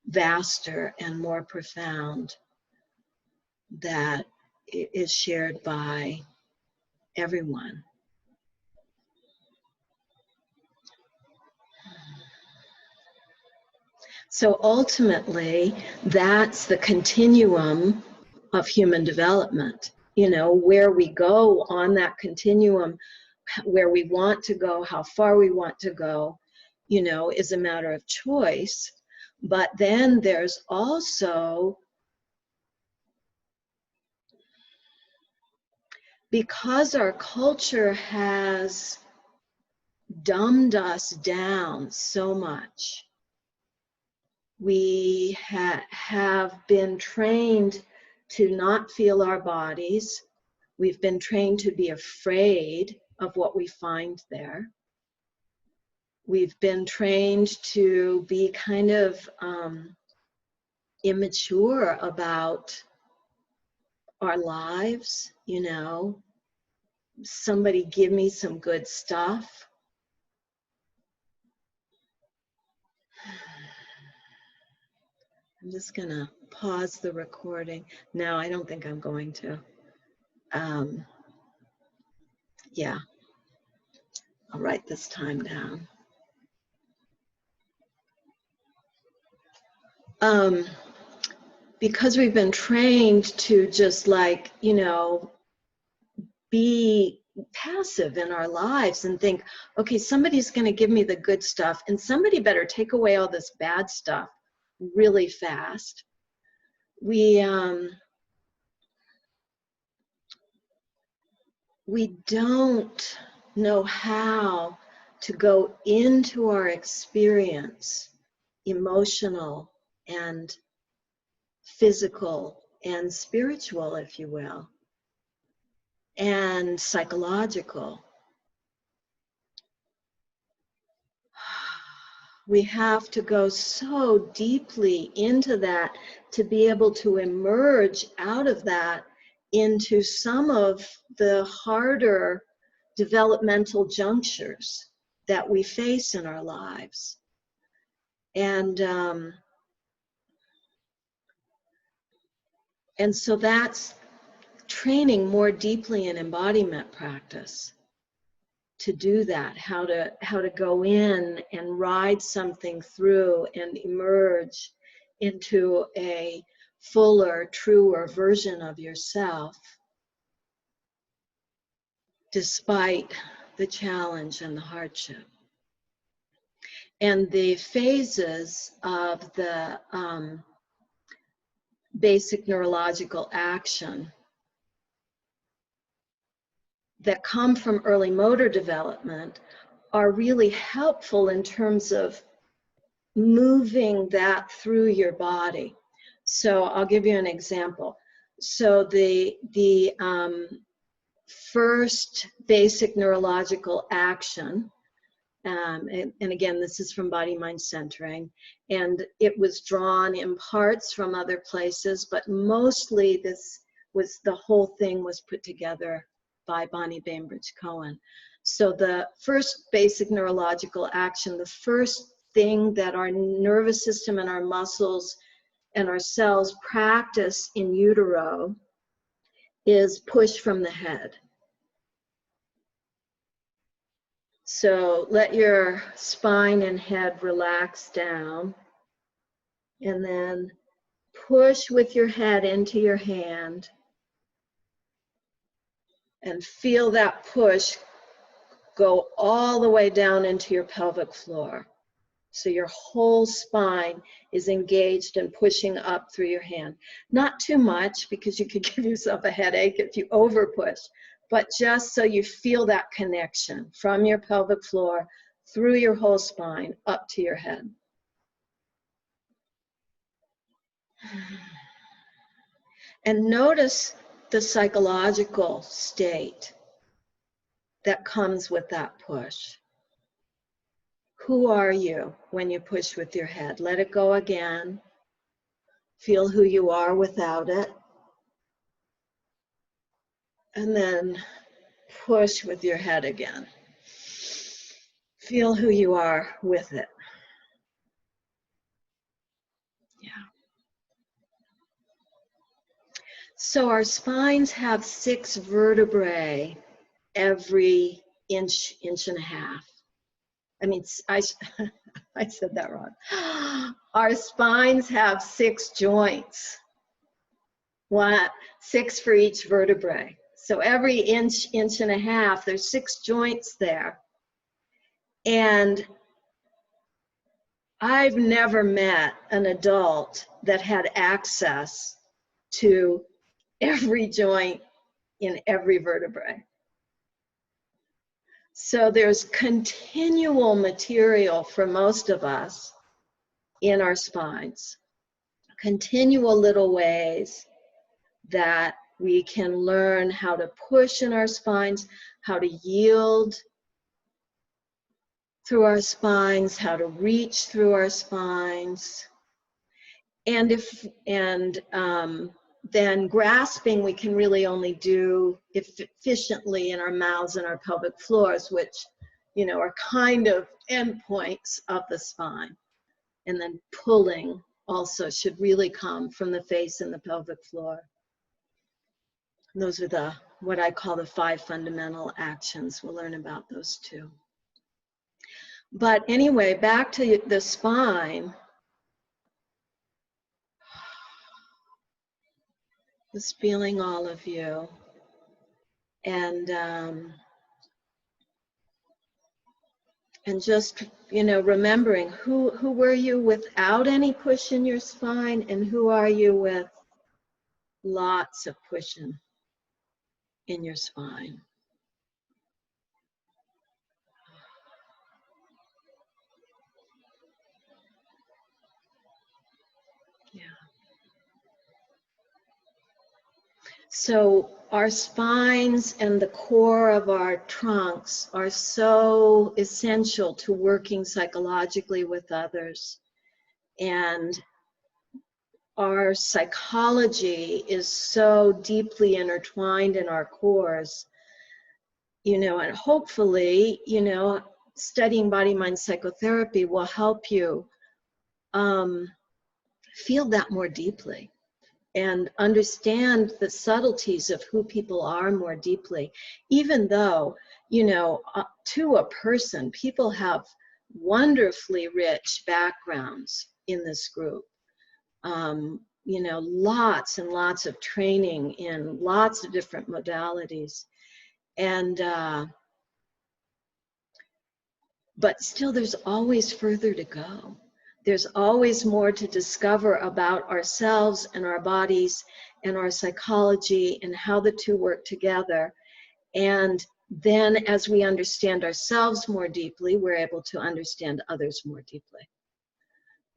vaster and more profound, that is shared by everyone. So ultimately, that's the continuum of human development. You know, where we go on that continuum, where we want to go, how far we want to go, you know, is a matter of choice. But then there's also, because our culture has dumbed us down so much, we have been trained to not feel our bodies. We've been trained to be afraid of what we find there. We've been trained to be kind of immature about our lives, you know. Somebody give me some good stuff. I'm just gonna pause the recording. No, I don't think I'm going to. Yeah, I'll write this time down. Because we've been trained to just like, you know, be passive in our lives and think, okay, somebody's going to give me the good stuff and somebody better take away all this bad stuff really fast. We don't know how to go into our experience, emotional and physical and spiritual, if you will, and psychological. We have to go so deeply into that to be able to emerge out of that into some of the harder developmental junctures that we face in our lives. And so that's training more deeply in embodiment practice to do that, how to go in and ride something through and emerge into a fuller, truer version of yourself despite the challenge and the hardship. And the phases of the basic neurological action that come from early motor development are really helpful in terms of moving that through your body. So I'll give you an example. So the first basic neurological action, and again, this is from Body Mind Centering, and it was drawn in parts from other places, but mostly this was, the whole thing was put together by Bonnie Bainbridge Cohen. So the first basic neurological action, the first thing that our nervous system and our muscles and our cells practice in utero is push from the head. So let your spine and head relax down, and then push with your head into your hand and feel that push go all the way down into your pelvic floor. So your whole spine is engaged and pushing up through your hand. Not too much, because you could give yourself a headache if you over push, but just so you feel that connection from your pelvic floor through your whole spine up to your head. And notice the psychological state that comes with that push. Who are you when you push with your head? Let it go again. Feel who you are without it. And then push with your head again. Feel who you are with it. Yeah. So our spines have 6 vertebrae every inch, inch and a half. I mean, I said that wrong. Our spines have 6 joints. 6 for each vertebrae. So every inch, inch and a half, there's 6 joints there. And I've never met an adult that had access to every joint in every vertebrae. So there's continual material for most of us in our spines, continual little ways that we can learn how to push in our spines, how to yield through our spines, how to reach through our spines. And then grasping we can really only do efficiently in our mouths and our pelvic floors, which, you know, are kind of endpoints of the spine. And then pulling also should really come from the face and the pelvic floor. Those are what I call the 5 fundamental actions. We'll learn about those too. But anyway, back to the spine. Just feeling all of you. And just, you know, remembering who were you without any push in your spine, and who are you with lots of pushing in your spine. Yeah. So our spines and the core of our trunks are so essential to working psychologically with others. And our psychology is so deeply intertwined in our cores, you know, and hopefully, you know, studying body-mind psychotherapy will help you feel that more deeply and understand the subtleties of who people are more deeply, even though, you know, to a person, people have wonderfully rich backgrounds in this group. You know, lots and lots of training in lots of different modalities. And, but still there's always further to go. There's always more to discover about ourselves and our bodies and our psychology and how the two work together. And then as we understand ourselves more deeply, we're able to understand others more deeply.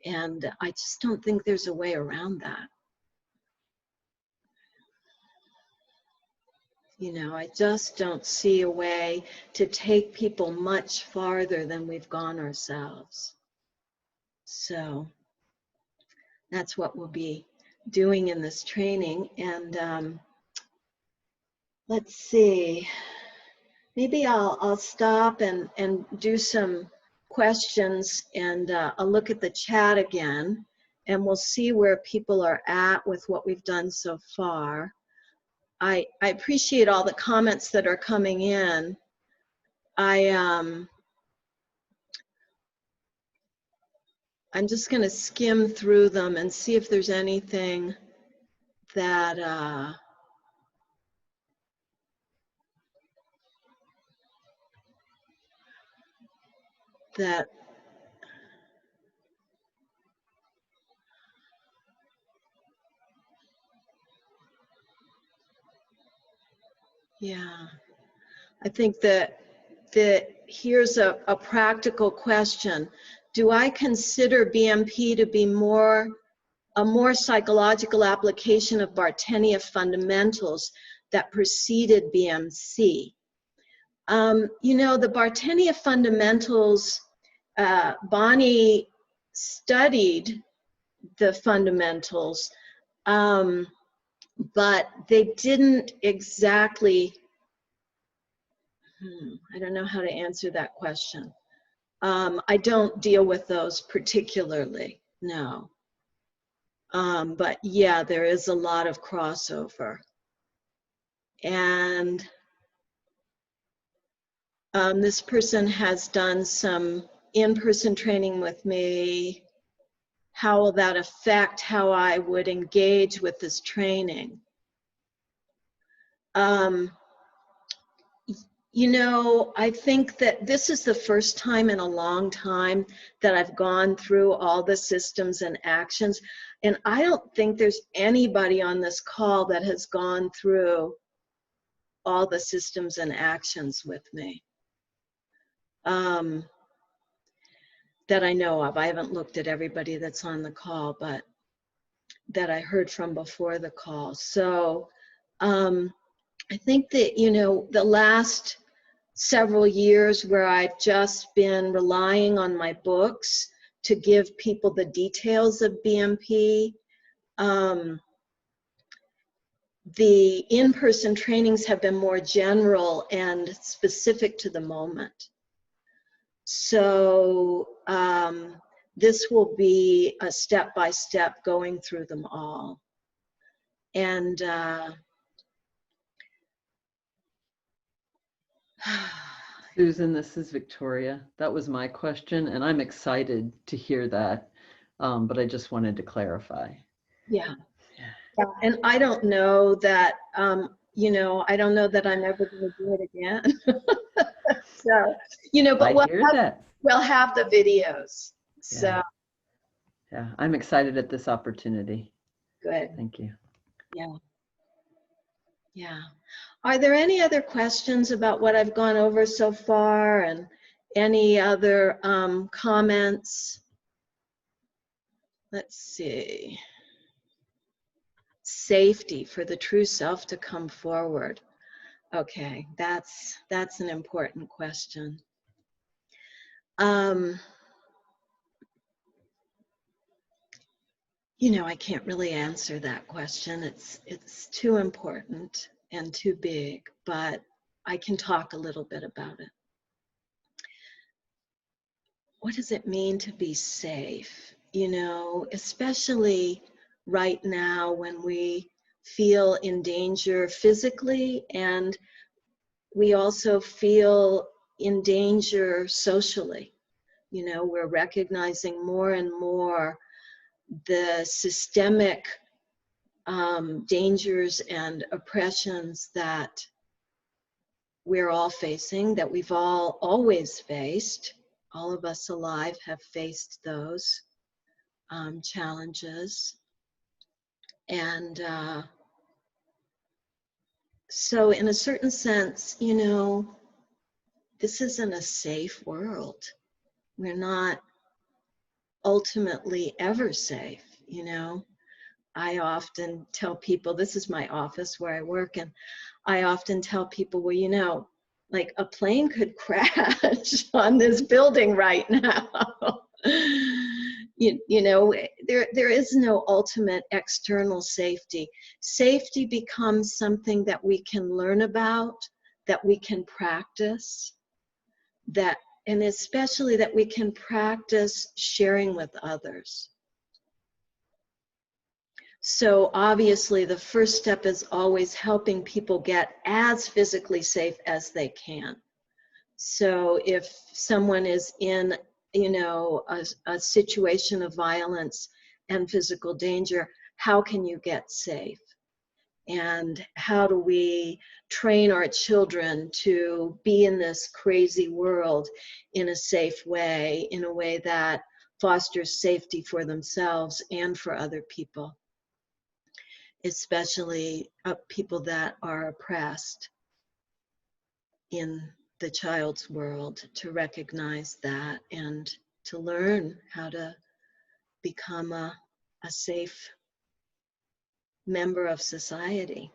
And I just don't think there's a way around that. You know, I just don't see a way to take people much farther than we've gone ourselves. So that's what we'll be doing in this training. And let's see, maybe I'll stop and do some questions, and I'll look at the chat again, and we'll see where people are at with what we've done so far. I appreciate all the comments that are coming in. I'm just going to skim through them and see if there's anything that yeah, I think that here's a practical question. Do I consider BMP to be a more psychological application of Bartenia fundamentals that preceded BMC? You know, the Bartenia fundamentals, Bonnie studied the fundamentals, but they didn't exactly, I don't know how to answer that question. I don't deal with those particularly, no. But yeah, there is a lot of crossover. And this person has done some in-person training with me. How will that affect how I would engage with this training? You know, I think that this is the first time in a long time that I've gone through all the systems and actions. And I don't think there's anybody on this call that has gone through all the systems and actions with me that I know of. I haven't looked at everybody that's on the call, but that I heard from before the call. So I think that, you know, the last several years where I've just been relying on my books to give people the details of BMP, the in-person trainings have been more general and specific to the moment. So this will be a step-by-step going through them all. And Susan, this is Victoria. That was my question, and I'm excited to hear that, but I just wanted to clarify. yeah. And I don't know that, you know, I don't know that I'm ever going to do it again. So, you know, but we'll have the videos. So yeah, I'm excited at this opportunity. good. Thank you. Yeah. Yeah. Are there any other questions about what I've gone over so far, and any other comments? Let's see. Safety for the true self to come forward. Okay, that's an important question. You know, I can't really answer that question. It's too important and too big, but I can talk a little bit about it. What does it mean to be safe? You know, especially right now when we feel in danger physically, and we also feel in danger socially. You know, we're recognizing more and more the systemic dangers and oppressions that we're all facing, that we've all always faced. All of us alive have faced those challenges. And so in a certain sense, you know, this isn't a safe world. We're not ultimately ever safe, you know. I often tell people, this is my office where I work, and I often tell people, well, you know, like a plane could crash on this building right now. You know, there is no ultimate external safety. Safety becomes something that we can learn about, that we can practice, that, and especially that we can practice sharing with others. So obviously the first step is always helping people get as physically safe as they can. So if someone is in, you know, a situation of violence and physical danger, how can you get safe? And how do we train our children to be in this crazy world in a safe way, in a way that fosters safety for themselves and for other people, especially people that are oppressed in the child's world, to recognize that and to learn how to become a safe member of society.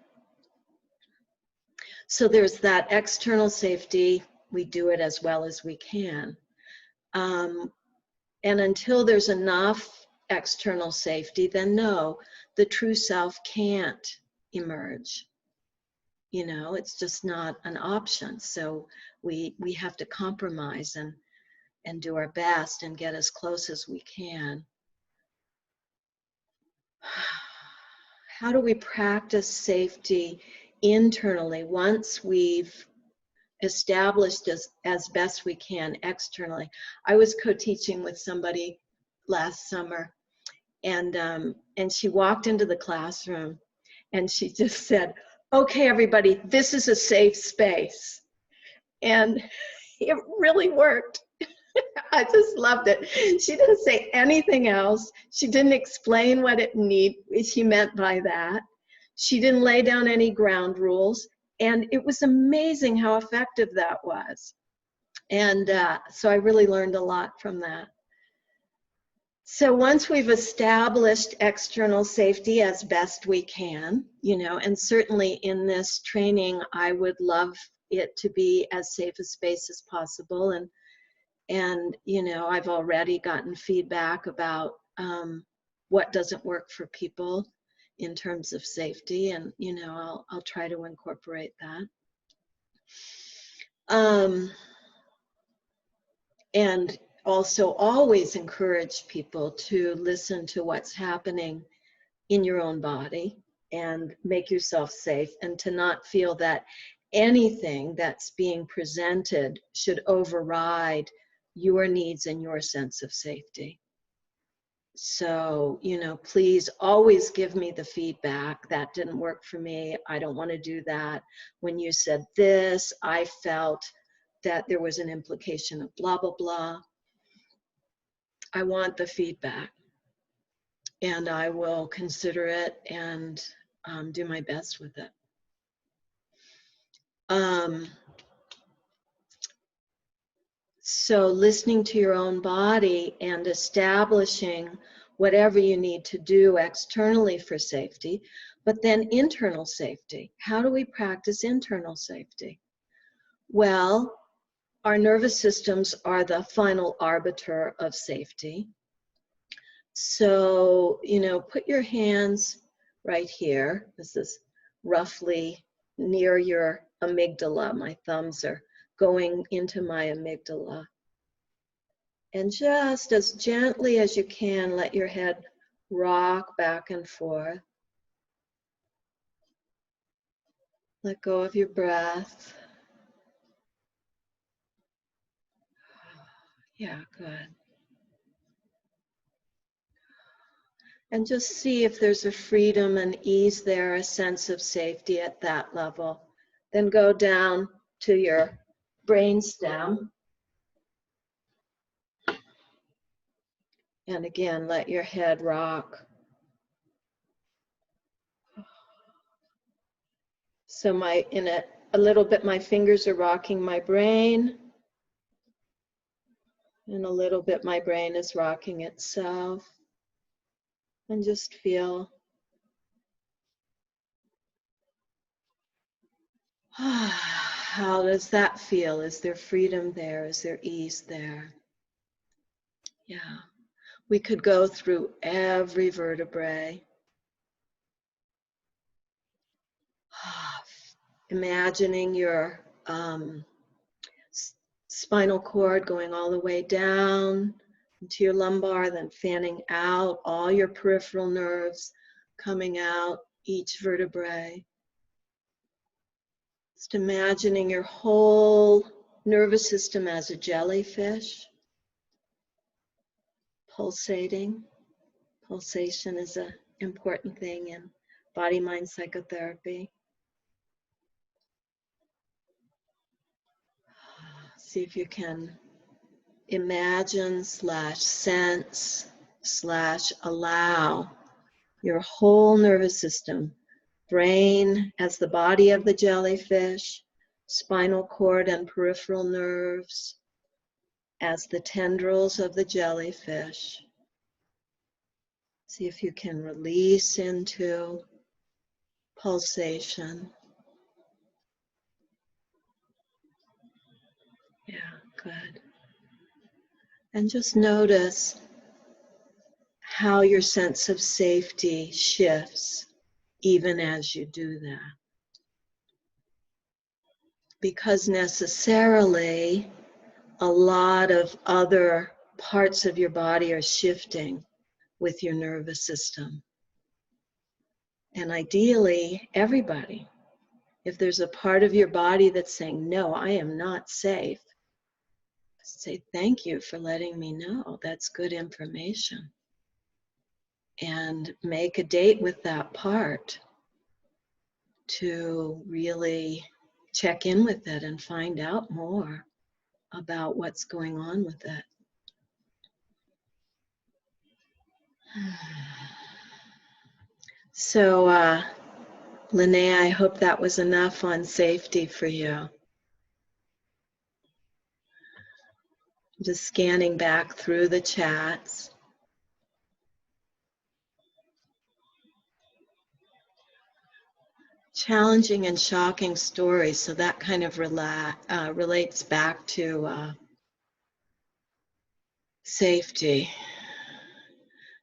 So there's that external safety. We do it as well as we can. And until there's enough external safety, then no, the true self can't emerge. You know, it's just not an option. So we have to compromise and do our best and get as close as we can. How do we practice safety internally once we've established as best we can externally? I was co-teaching with somebody last summer, and she walked into the classroom and she just said, "Okay, everybody, this is a safe space." And it really worked. I just loved it. She didn't say anything else. She didn't explain what she meant by that. She didn't lay down any ground rules. And it was amazing how effective that was. And so I really learned a lot from that. So once we've established external safety as best we can, you know, and certainly in this training, I would love it to be as safe a space as possible. And you know, I've already gotten feedback about what doesn't work for people in terms of safety, and you know, I'll try to incorporate that. And also always encourage people to listen to what's happening in your own body and make yourself safe, and to not feel that anything that's being presented should override your needs and your sense of safety. So, you know, please always give me the feedback. That didn't work for me. I don't want to do that. When you said this, I felt that there was an implication of blah, blah, blah. I want the feedback, and I will consider it and do my best with it. So listening to your own body and establishing whatever you need to do externally for safety, but then internal safety. How do we practice internal safety? Well, our nervous systems are the final arbiter of safety. So, you know, put your hands right here. This is roughly near your amygdala. My thumbs are going into my amygdala. And just as gently as you can, let your head rock back and forth. Let go of your breath. Yeah, good. And just see if there's a freedom and ease there, a sense of safety at that level. Then go down to your brainstem. And again, let your head rock. So in a little bit, my fingers are rocking my brain. And a little bit, my brain is rocking itself. And just feel. How does that feel? Is there freedom there? Is there ease there? Yeah. We could go through every vertebrae. Imagining your spinal cord going all the way down into your lumbar, then fanning out all your peripheral nerves coming out each vertebrae. Just imagining your whole nervous system as a jellyfish, pulsating. Pulsation is an important thing in body-mind psychotherapy. See if you can imagine / sense / allow your whole nervous system, brain as the body of the jellyfish, spinal cord and peripheral nerves as the tendrils of the jellyfish. See if you can release into pulsation. Yeah, good. And just notice how your sense of safety shifts even as you do that. Because necessarily a lot of other parts of your body are shifting with your nervous system. And ideally, everybody, if there's a part of your body that's saying, no, I am not safe, say, thank you for letting me know. That's good information. And make a date with that part to really check in with it and find out more about what's going on with it. So, Linnea, I hope that was enough on safety for you. Just scanning back through the chats. challenging and shocking stories. So that kind of relates back to safety.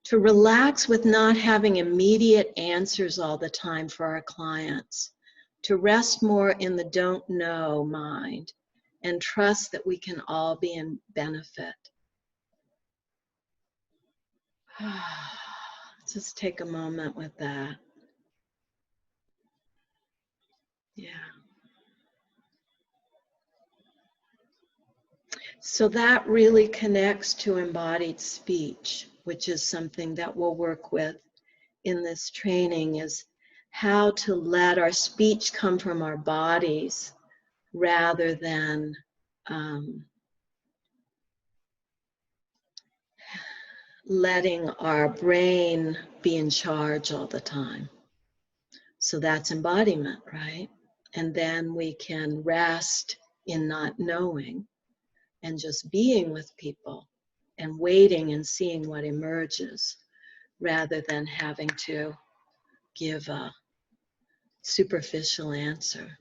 To relax with not having immediate answers all the time for our clients. To rest more in the don't know mind and trust that we can all be in benefit. Just take a moment with that. Yeah. So that really connects to embodied speech, which is something that we'll work with in this training, is how to let our speech come from our bodies rather than letting our brain be in charge all the time. So that's embodiment, right? And then we can rest in not knowing and just being with people and waiting and seeing what emerges rather than having to give a superficial answer.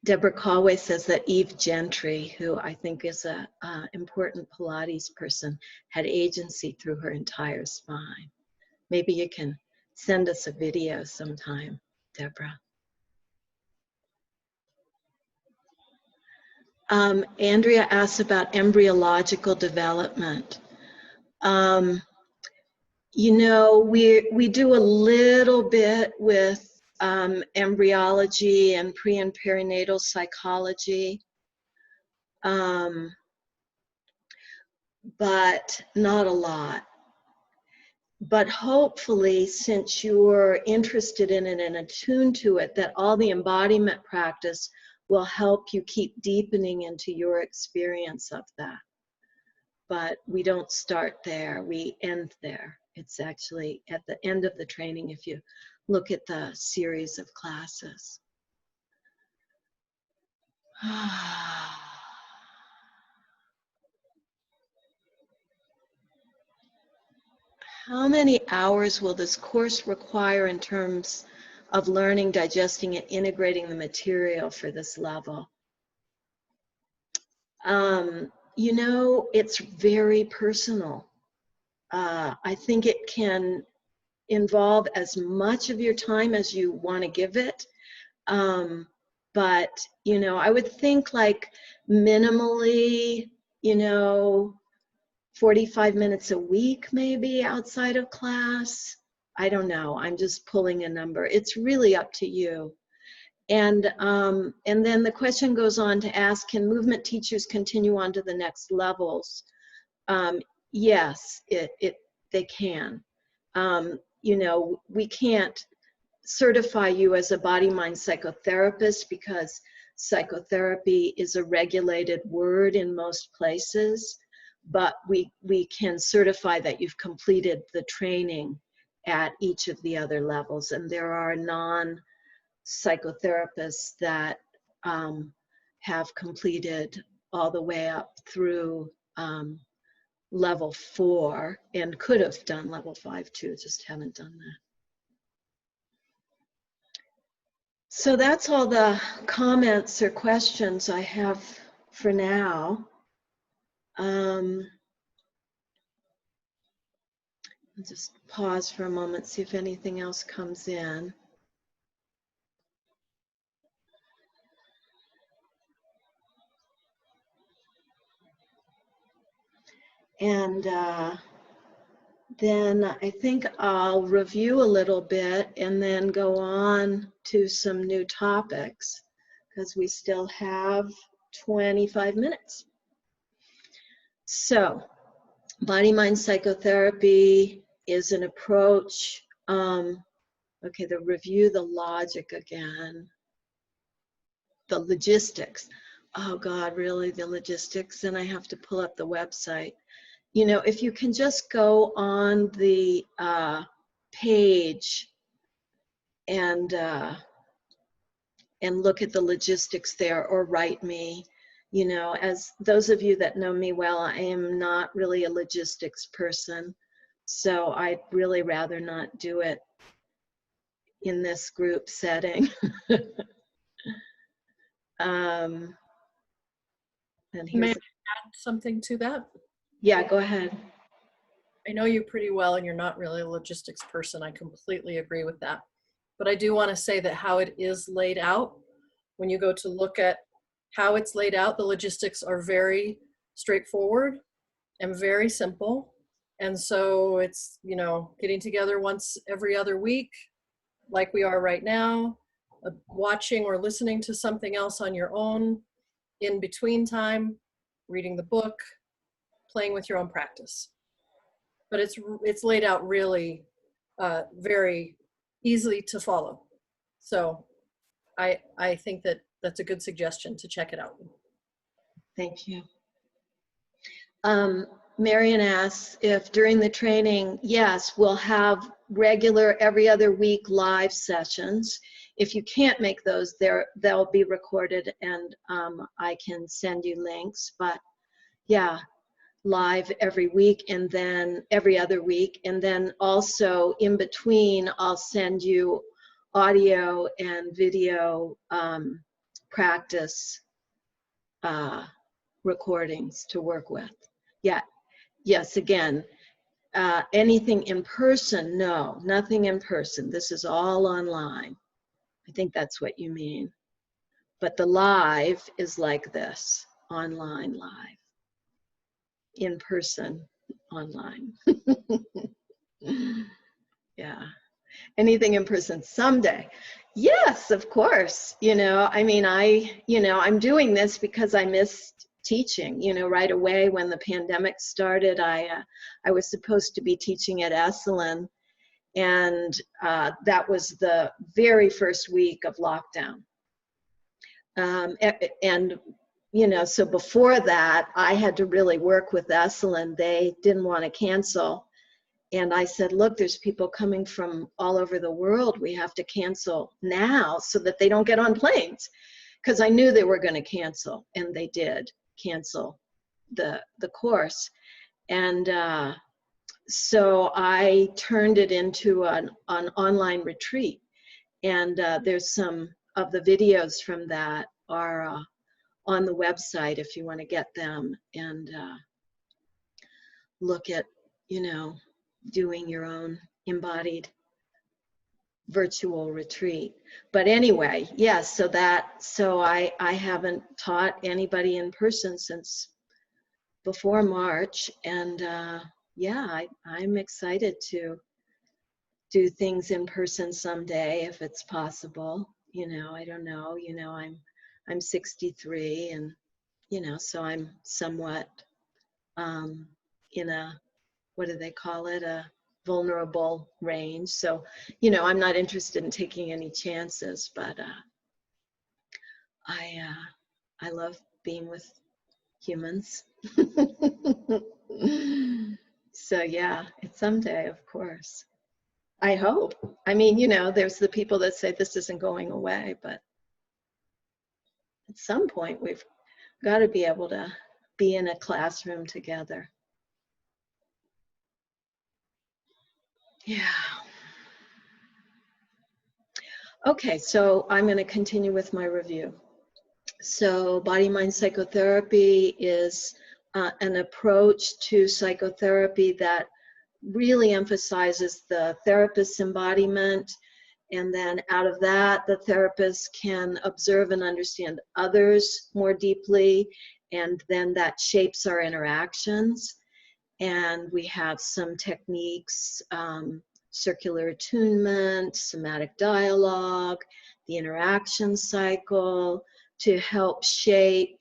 Deborah Callway says that Eve Gentry, who I think is an important Pilates person, had agency through her entire spine. Maybe you can send us a video sometime, Deborah. Andrea asks about embryological development. You know, we do a little bit with embryology and pre and perinatal psychology, but not a lot. But hopefully, since you're interested in it and attuned to it, that all the embodiment practice will help you keep deepening into your experience of that. But we don't start there, we end there. It's actually at the end of the training if you look at the series of classes. How many hours will this course require in terms of learning, digesting, and integrating the material for this level? You know, it's very personal. I think it can involve as much of your time as you want to give it. But, you know, I would think like minimally, you know, 45 minutes a week maybe outside of class. I don't know. I'm just pulling a number. It's really up to you. And then the question goes on to ask, can movement teachers continue on to the next levels? Yes, they can. You know, we can't certify you as a body-mind psychotherapist because psychotherapy is a regulated word in most places, but we can certify that you've completed the training at each of the other levels. And there are non-psychotherapists that have completed all the way up through level 4 and could have done level 5 too, just haven't done that. So that's all the comments or questions I have for now. I'll just pause for a moment, see if anything else comes in. And then I think I'll review a little bit and then go on to some new topics because we still have 25 minutes. So, body-mind psychotherapy is an approach. Okay, to review the logic again. The logistics. Oh God, really, the logistics? Then I have to pull up the website. You know, if you can just go on the page and look at the logistics there, or write me. You know, as those of you that know me well, I am not really a logistics person, so I'd really rather not do it in this group setting. And May I here's, add something to that? yeah, go ahead. I know you pretty well and you're not really a logistics person. I completely agree with that. But I do want to say that how it is laid out, when you go to look at how it's laid out, the logistics are very straightforward and very simple. And so it's, you know, getting together once every other week, like we are right now, watching or listening to something else on your own in between time, reading the book, playing with your own practice. But it's laid out really very easily to follow. So I think that that's a good suggestion to check it out. Thank you. Marion asks if during the training, yes, we'll have regular every other week live sessions. If you can't make those, they'll be recorded and I can send you links. But yeah, live every week and then every other week. And then also in between, I'll send you audio and video practice recordings to work with. Yeah, yes, again, anything in person? No, nothing in person. This is all online. I think that's what you mean. But the live is like this, online live. In person, online. Yeah. Anything in person someday. Yes, of course. You know, I mean, I'm doing this because I missed teaching. You know, right away when the pandemic started, I was supposed to be teaching at Esalen, and that was the very first week of lockdown. And you know, so before that, I had to really work with Esalen. They didn't want to cancel. And I said, look, there's people coming from all over the world. We have to cancel now so that they don't get on planes. Because I knew they were going to cancel, and they did cancel the course. And so I turned it into an online retreat. And there's some of the videos from that are on the website if you want to get them and look at, you know, doing your own embodied virtual retreat. But anyway, yes, so I haven't taught anybody in person since before March, and yeah, I'm excited to do things in person someday if it's possible. You know, I don't know, you know, I'm 63, and you know, so I'm somewhat in a, what do they call it, a vulnerable range. So, you know, I'm not interested in taking any chances, but I love being with humans. So yeah, it's someday, of course. I hope. I mean, you know, there's the people that say this isn't going away, but at some point we've got to be able to be in a classroom together. Yeah. Okay, so I'm going to continue with my review. So body-mind psychotherapy is an approach to psychotherapy that really emphasizes the therapist's embodiment, and then out of that, the therapist can observe and understand others more deeply, and then that shapes our interactions. And we have some techniques, circular attunement, somatic dialogue, the interaction cycle, to help shape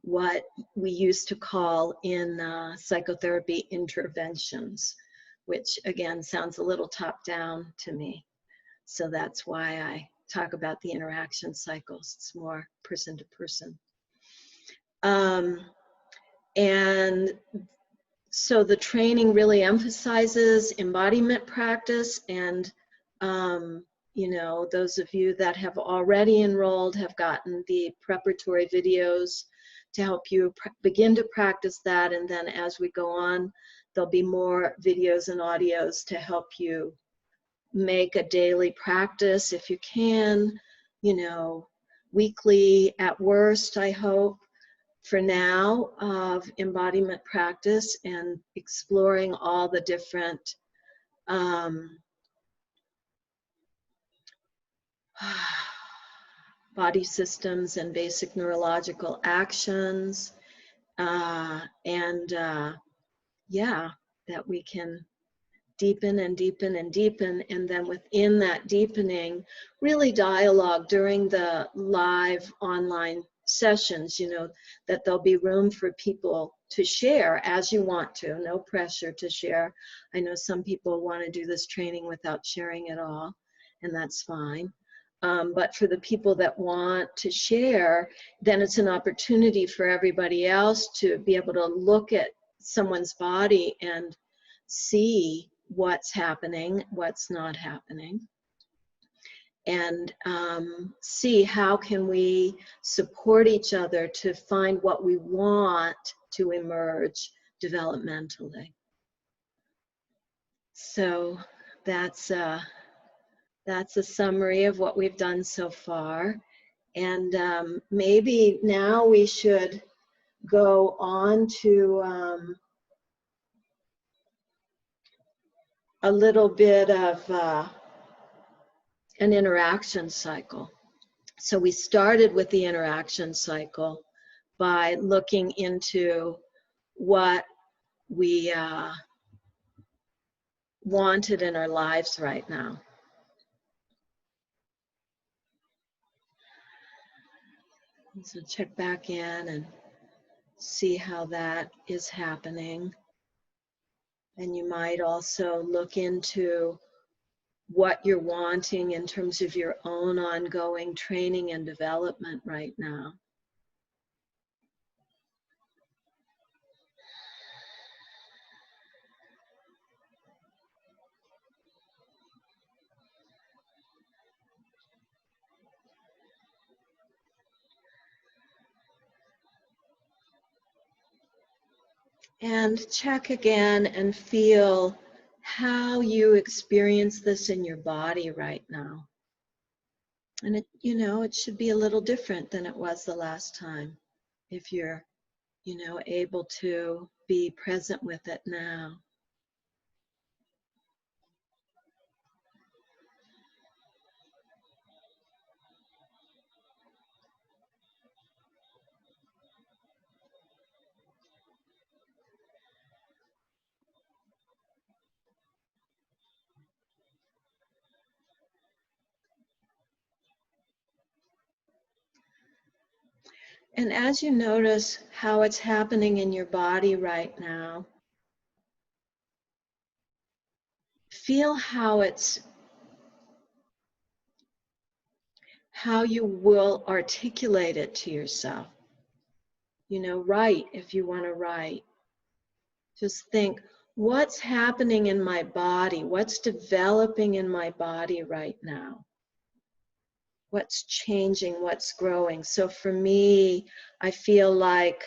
what we used to call in psychotherapy interventions, which again sounds a little top down to me. So that's why I talk about the interaction cycles. It's more person to person. And so the training really emphasizes embodiment practice, and you know, those of you that have already enrolled have gotten the preparatory videos to help you begin to practice that, and then as we go on, there'll be more videos and audios to help you make a daily practice if you can, you know, weekly at worst, I hope, for now, of embodiment practice and exploring all the different body systems and basic neurological actions. Yeah, that we can deepen and deepen and deepen, and then within that deepening, really dialogue during the live online sessions, you know, that there'll be room for people to share as you want to, no pressure to share. I know some people want to do this training without sharing at all, and that's fine. But for the people that want to share, then it's an opportunity for everybody else to be able to look at someone's body and see what's happening, what's not happening, and see how can we support each other to find what we want to emerge developmentally. So that's a summary of what we've done so far. And maybe now we should go on to a little bit of an interaction cycle. So we started with the interaction cycle by looking into what we wanted in our lives right now. So check back in and see how that is happening. And you might also look into what you're wanting in terms of your own ongoing training and development right now. And check again and feel how you experience this in your body right now. And it, you know, it should be a little different than it was the last time, if you're, you know, able to be present with it now. And as you notice how it's happening in your body right now, feel how you will articulate it to yourself. You know, write if you want to write. Just think, what's happening in my body? What's developing in my body right now? What's changing? What's growing? So for me, I feel like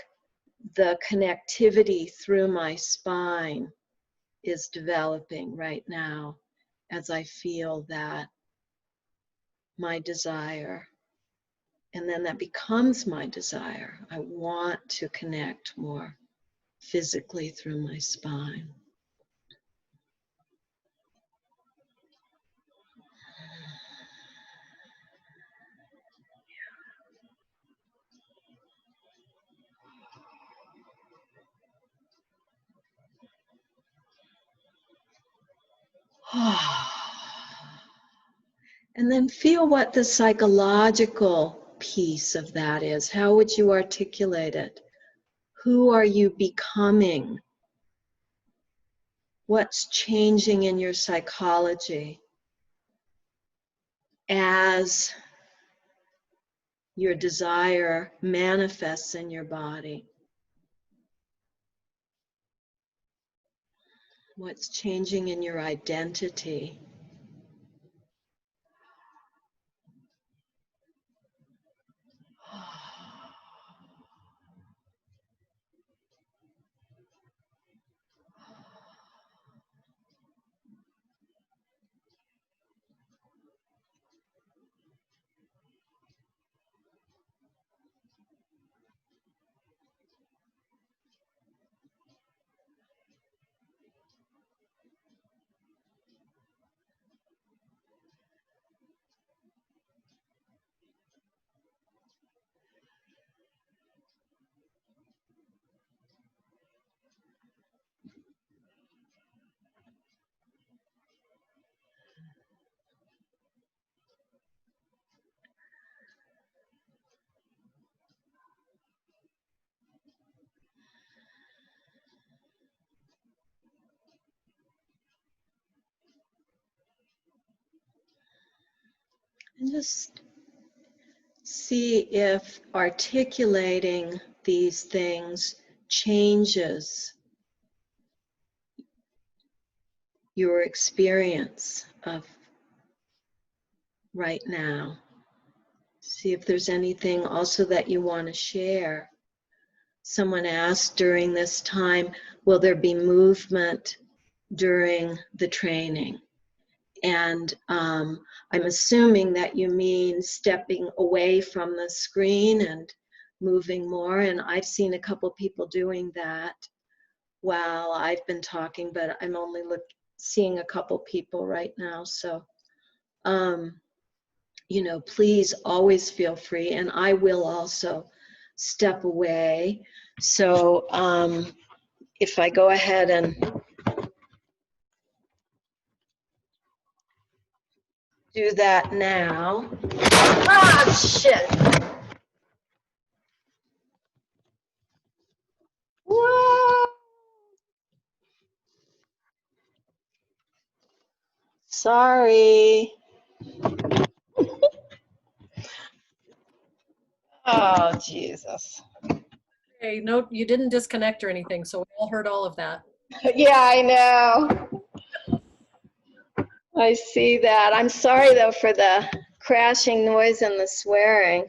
the connectivity through my spine is developing right now as I feel that my desire. And then that becomes my desire. I want to connect more physically through my spine. And then feel what the psychological piece of that is. How would you articulate it? Who are you becoming? What's changing in your psychology as your desire manifests in your body? What's changing in your identity? And just see if articulating these things changes your experience of right now. See if there's anything also that you want to share. Someone asked during this time, will there be movement during the training? And I'm assuming that you mean stepping away from the screen and moving more. And I've seen a couple people doing that while I've been talking, but I'm only seeing a couple people right now. So, you know, please always feel free. And I will also step away. So if I go ahead and do that now. Ah, shit. Whoa. Sorry. Oh, Jesus. Hey, no, you didn't disconnect or anything, so we all heard all of that. Yeah, I know. I see that. I'm sorry, though, for the crashing noise and the swearing.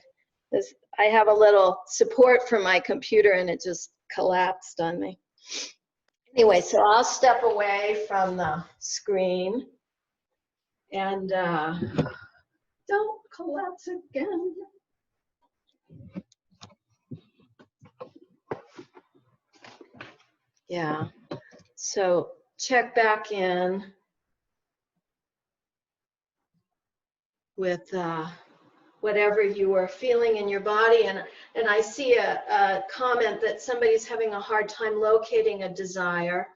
I have a little support for my computer, and it just collapsed on me. Anyway, so I'll step away from the screen. And don't collapse again. Yeah, so check back in with whatever you are feeling in your body. And I see a comment that somebody's having a hard time locating a desire.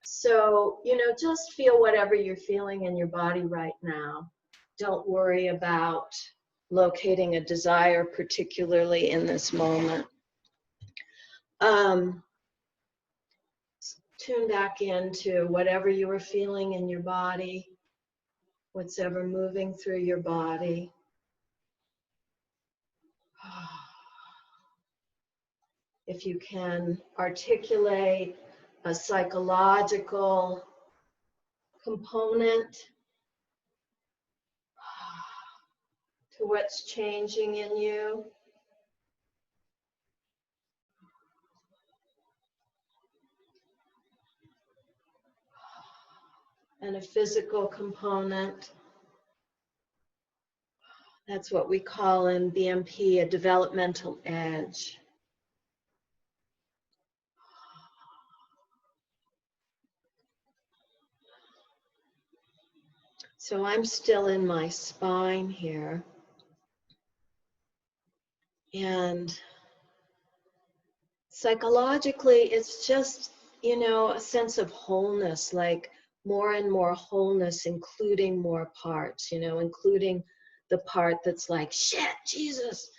So, you know, just feel whatever you're feeling in your body right now. Don't worry about locating a desire, particularly in this moment. Tune back into whatever you are feeling in your body, what's ever moving through your body. If you can articulate a psychological component to what's changing in you. And a physical component. That's what we call in BMP a developmental edge. So I'm still in my spine here. And psychologically, it's just, you know, a sense of wholeness, like more and more wholeness, including more parts, you know, including the part that's like, shit, Jesus,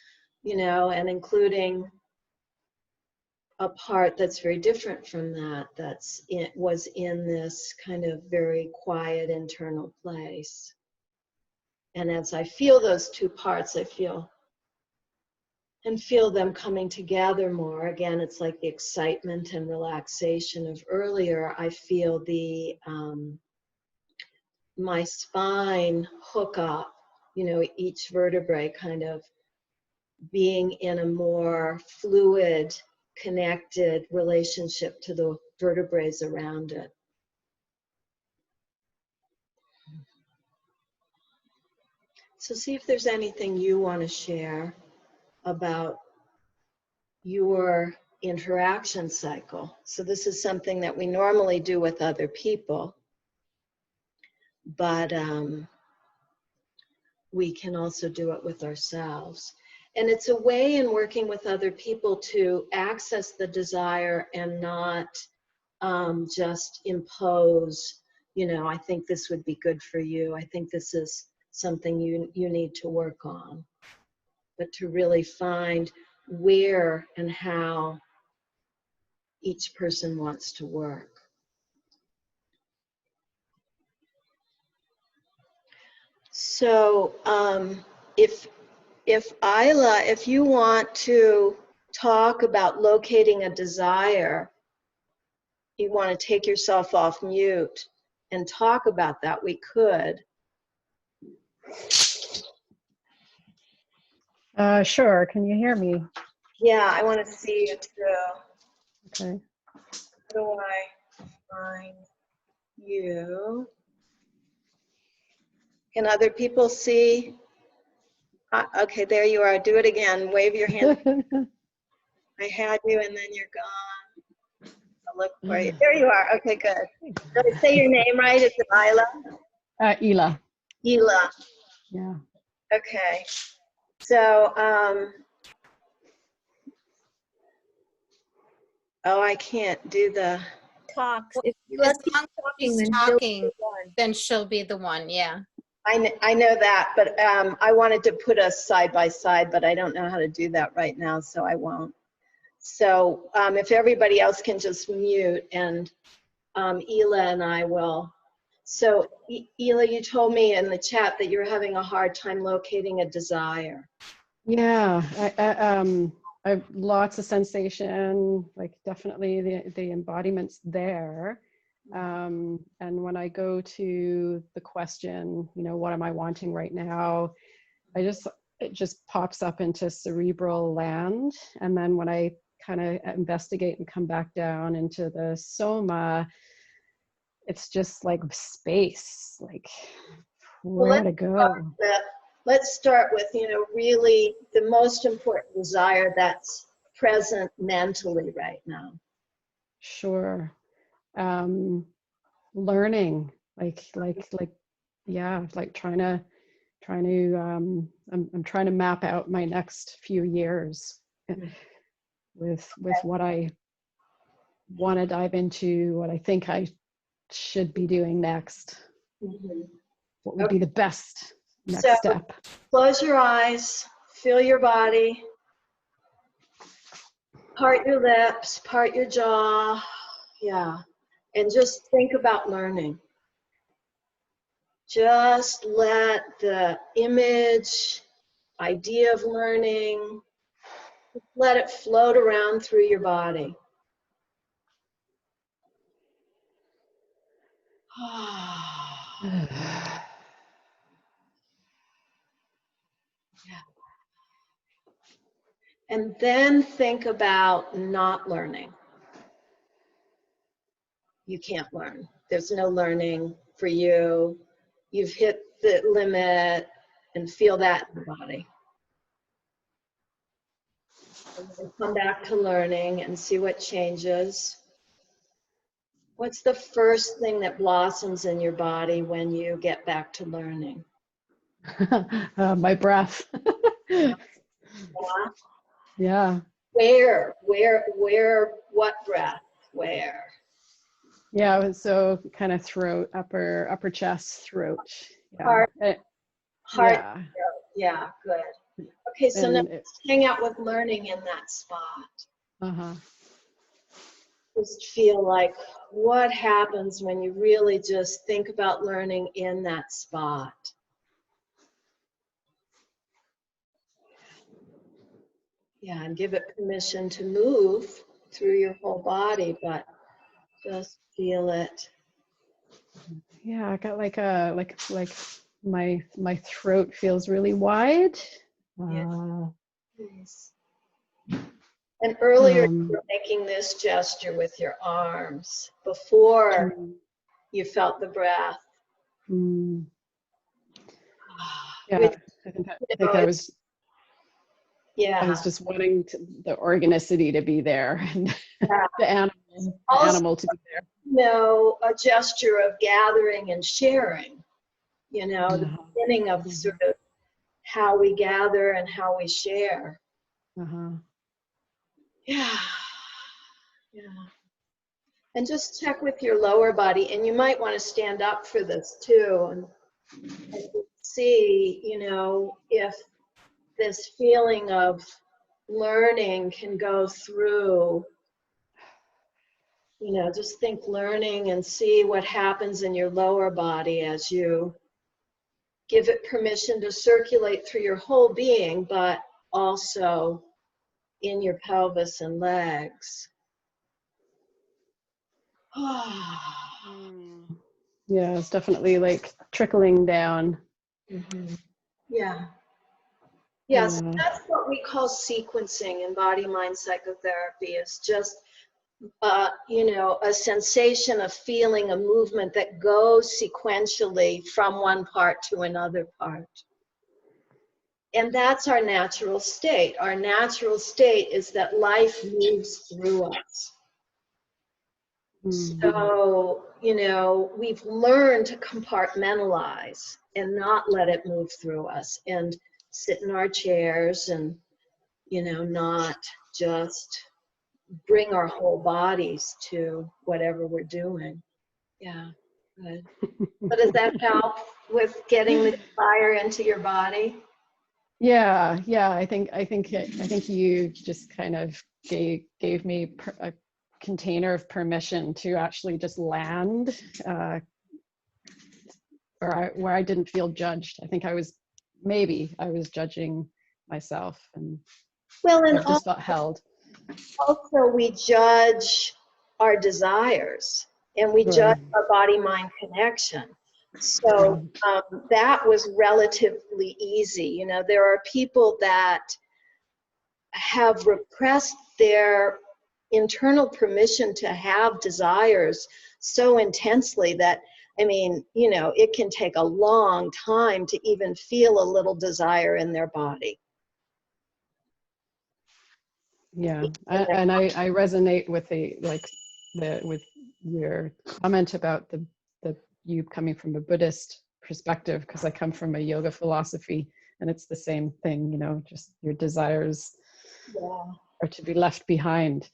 you know, and including a part that's very different from that, was in this kind of very quiet internal place. And as I feel those two parts, I feel them coming together more. Again, it's like the excitement and relaxation of earlier. I feel my spine hook up, you know, each vertebrae kind of being in a more fluid, connected relationship to the vertebrae around it. So see if there's anything you want to share about your interaction cycle. So this is something that we normally do with other people, but we can also do it with ourselves. And it's a way in working with other people to access the desire and not just impose, you know, I think this would be good for you. I think this is something you need to work on. But to really find where and how each person wants to work. So if Isla, if you want to talk about locating a desire, you want to take yourself off mute and talk about that, we could. Sure. Can you hear me? Yeah, I want to see you too. Okay. How do I find you? Can other people see? Okay, there you are. Do it again. Wave your hand. I had you and then you're gone. I'll look for you. There you are. Okay, good. Did I say your name right? Is it Isla? Ela. Ela. Yeah. Okay. So, oh, I can't do the. Talks. If you As let people long as talking, she's then she'll talking, be one. then she'll be the one, yeah. I know that, but I wanted to put us side by side, but I don't know how to do that right now, so I won't. So if everybody else can just mute, and Ela and I will. So Ela, you told me in the chat that you're having a hard time locating a desire. Yeah. I have lots of sensation, like definitely the embodiment's there. And when I go to the question, you know, what am I wanting right now? It just pops up into cerebral land. And then when I kind of investigate and come back down into the soma, it's just like space, like where to go. Let's start with, you know, really the most important desire that's present mentally right now. Sure. Learning, yeah, like trying to I'm trying to map out my next few years with what I want to dive into, what I think I should be doing next. What would be the best next step? Close your eyes, feel your body, part your lips, part your jaw, yeah, and just think about learning. Just let the image, idea of learning, let it float around through your body. And then think about not learning. You can't learn. There's no learning for you. You've hit the limit, and feel that in the body. And then come back to learning and see what changes. What's the first thing that blossoms in your body when you get back to learning? My breath. Yeah. Yeah. Where, what breath, where? Yeah, so kind of throat, upper chest, throat. Yeah. Heart, heart, Yeah. throat. Yeah, good. Okay, so now let's hang out with learning in that spot. Uh-huh. Just feel like what happens when you really just think about learning in that spot. Yeah, and give it permission to move through your whole body, but just feel it. Yeah, I got like my throat feels really wide. Nice. And earlier you were making this gesture with your arms before you felt the breath. Yeah, I think I was just wanting the organicity to be there and the animal to be there. You know, a gesture of gathering and sharing, you know, the beginning of sort of how we gather and how we share. Yeah. Yeah. And just check with your lower body, and you might want to stand up for this too, and see, you know, if this feeling of learning can go through, you know, just think learning and see what happens in your lower body as you give it permission to circulate through your whole being, but also in your pelvis and legs. Yeah, it's definitely like trickling down. Yeah. Yeah, so Yeah. that's what we call sequencing in body-mind psychotherapy, is just, you know, a sensation, a feeling, a movement that goes sequentially from one part to another part. And that's our natural state. Our natural state is that life moves through us. So, you know, we've learned to compartmentalize and not let it move through us and sit in our chairs and, you know, not just bring our whole bodies to whatever we're doing. Yeah, good. But does that help with getting the fire into your body? Yeah, yeah. I think you just kind of gave me a container of permission to actually just land, where I didn't feel judged. I think I was judging myself, and Well, and I just felt held. also we judge our desires and we judge our body-mind connection. So that was relatively easy. You know, there are people that have repressed their internal permission to have desires so intensely that, I mean, you know, it can take a long time to even feel a little desire in their body. Yeah, and I resonate with with your comment about the you coming from a Buddhist perspective, because I come from a yoga philosophy, and it's the same thing, you know, just your desires are to be left behind.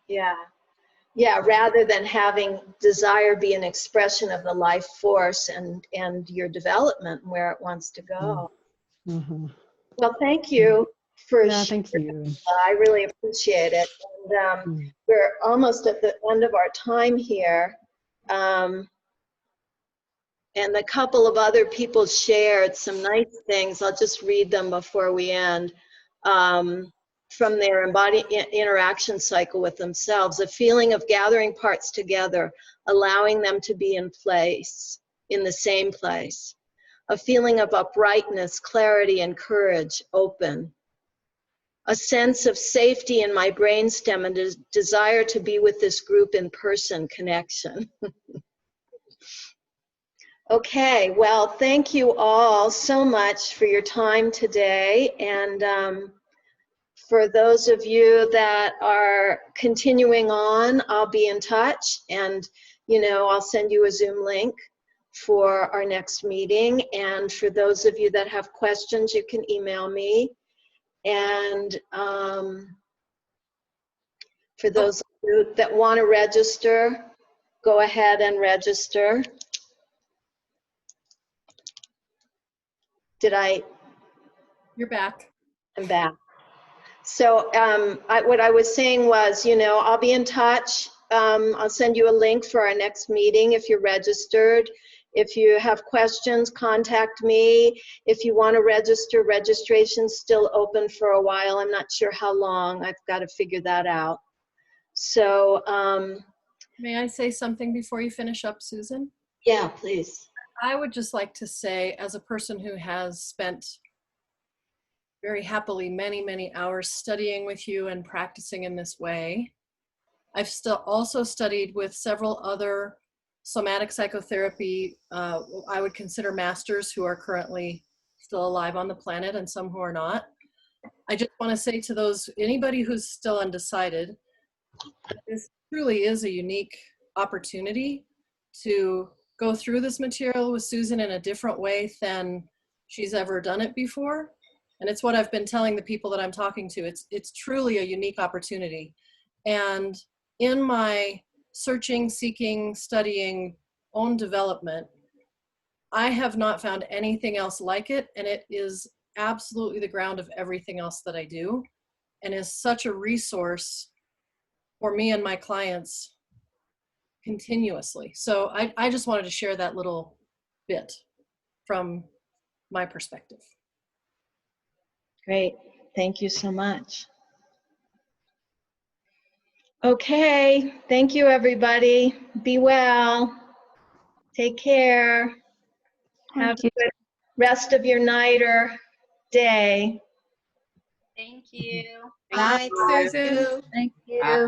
Yeah, rather than having desire be an expression of the life force and your development and where it wants to go. Well, thank you for Thank you. I really appreciate it. And we're almost at the end of our time here. And a couple of other people shared some nice things. I'll just read them before we end. From their embodied interaction cycle with themselves, a feeling of gathering parts together, allowing them to be in place, in the same place. A feeling of uprightness, clarity, and courage, open. A sense of safety in my brainstem and a desire to be with this group in person, connection. Okay, well, thank you all so much for your time today. And for those of you that are continuing on, I'll be in touch, and, you know, I'll send you a Zoom link for our next meeting. And for those of you that have questions, you can email me. And for those of you that want to register, go ahead and register. You're back. I'm back. So what I was saying was, you know, I'll be in touch. I'll send you a link for our next meeting if you're registered. If you have questions, contact me. If you want to register, registration's still open for a while. I'm not sure how long. I've got to figure that out. So, May I say something before you finish up, Susan? yeah, please. I would just like to say, as a person who has spent very happily many, many hours studying with you and practicing in this way, I've still also studied with several other somatic psychotherapy, I would consider masters who are currently still alive on the planet and some who are not. I just want to say to anybody who's still undecided, this truly is a unique opportunity to go through this material with Susan in a different way than she's ever done it before. And it's what I've been telling the people that I'm talking to. It's truly a unique opportunity. And in my searching, seeking, studying, own development, I have not found anything else like it. And it is absolutely the ground of everything else that I do, and is such a resource for me and my clients continuously. So I just wanted to share that little bit. from my perspective. Great. Thank you so much. Okay. Thank you, everybody. Be well. Take care. Have a good rest of your night or day. Thank you. Bye, Susan. Bye.